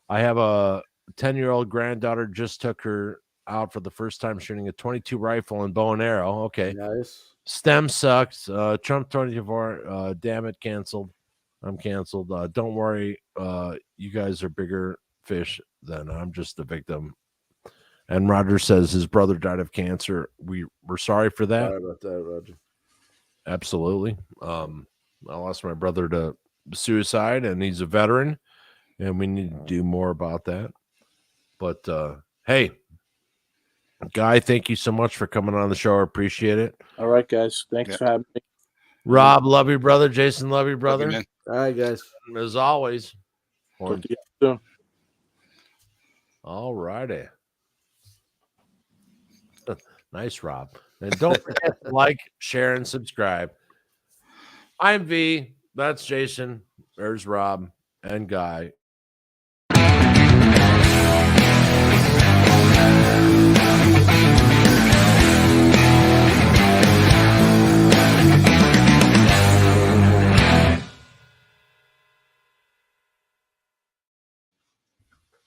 Speaker 1: I have a 10-year-old granddaughter, just took her out for the first time shooting a 22 rifle and bow and arrow. Okay,
Speaker 2: nice.
Speaker 1: STEM sucks. Trump 24. Damn it, canceled. I'm canceled. Don't worry. You guys are bigger fish than I'm just a victim. And Roger says his brother died of cancer. We're sorry for that.
Speaker 2: Sorry about that, Roger.
Speaker 1: Absolutely. I lost my brother to suicide, and he's a veteran, and we need to do more about that. But hey, Guy, thank you so much for coming on the show. I appreciate it.
Speaker 4: All right, guys. Thanks for having me.
Speaker 1: Rob, love you, brother. Jason, love you, brother.
Speaker 3: Love you,
Speaker 2: all right, guys.
Speaker 1: As always.
Speaker 4: Talk to you soon.
Speaker 1: All righty. Nice, Rob. And don't forget to like, share, and subscribe. I'm V. That's Jason. There's Rob and Guy.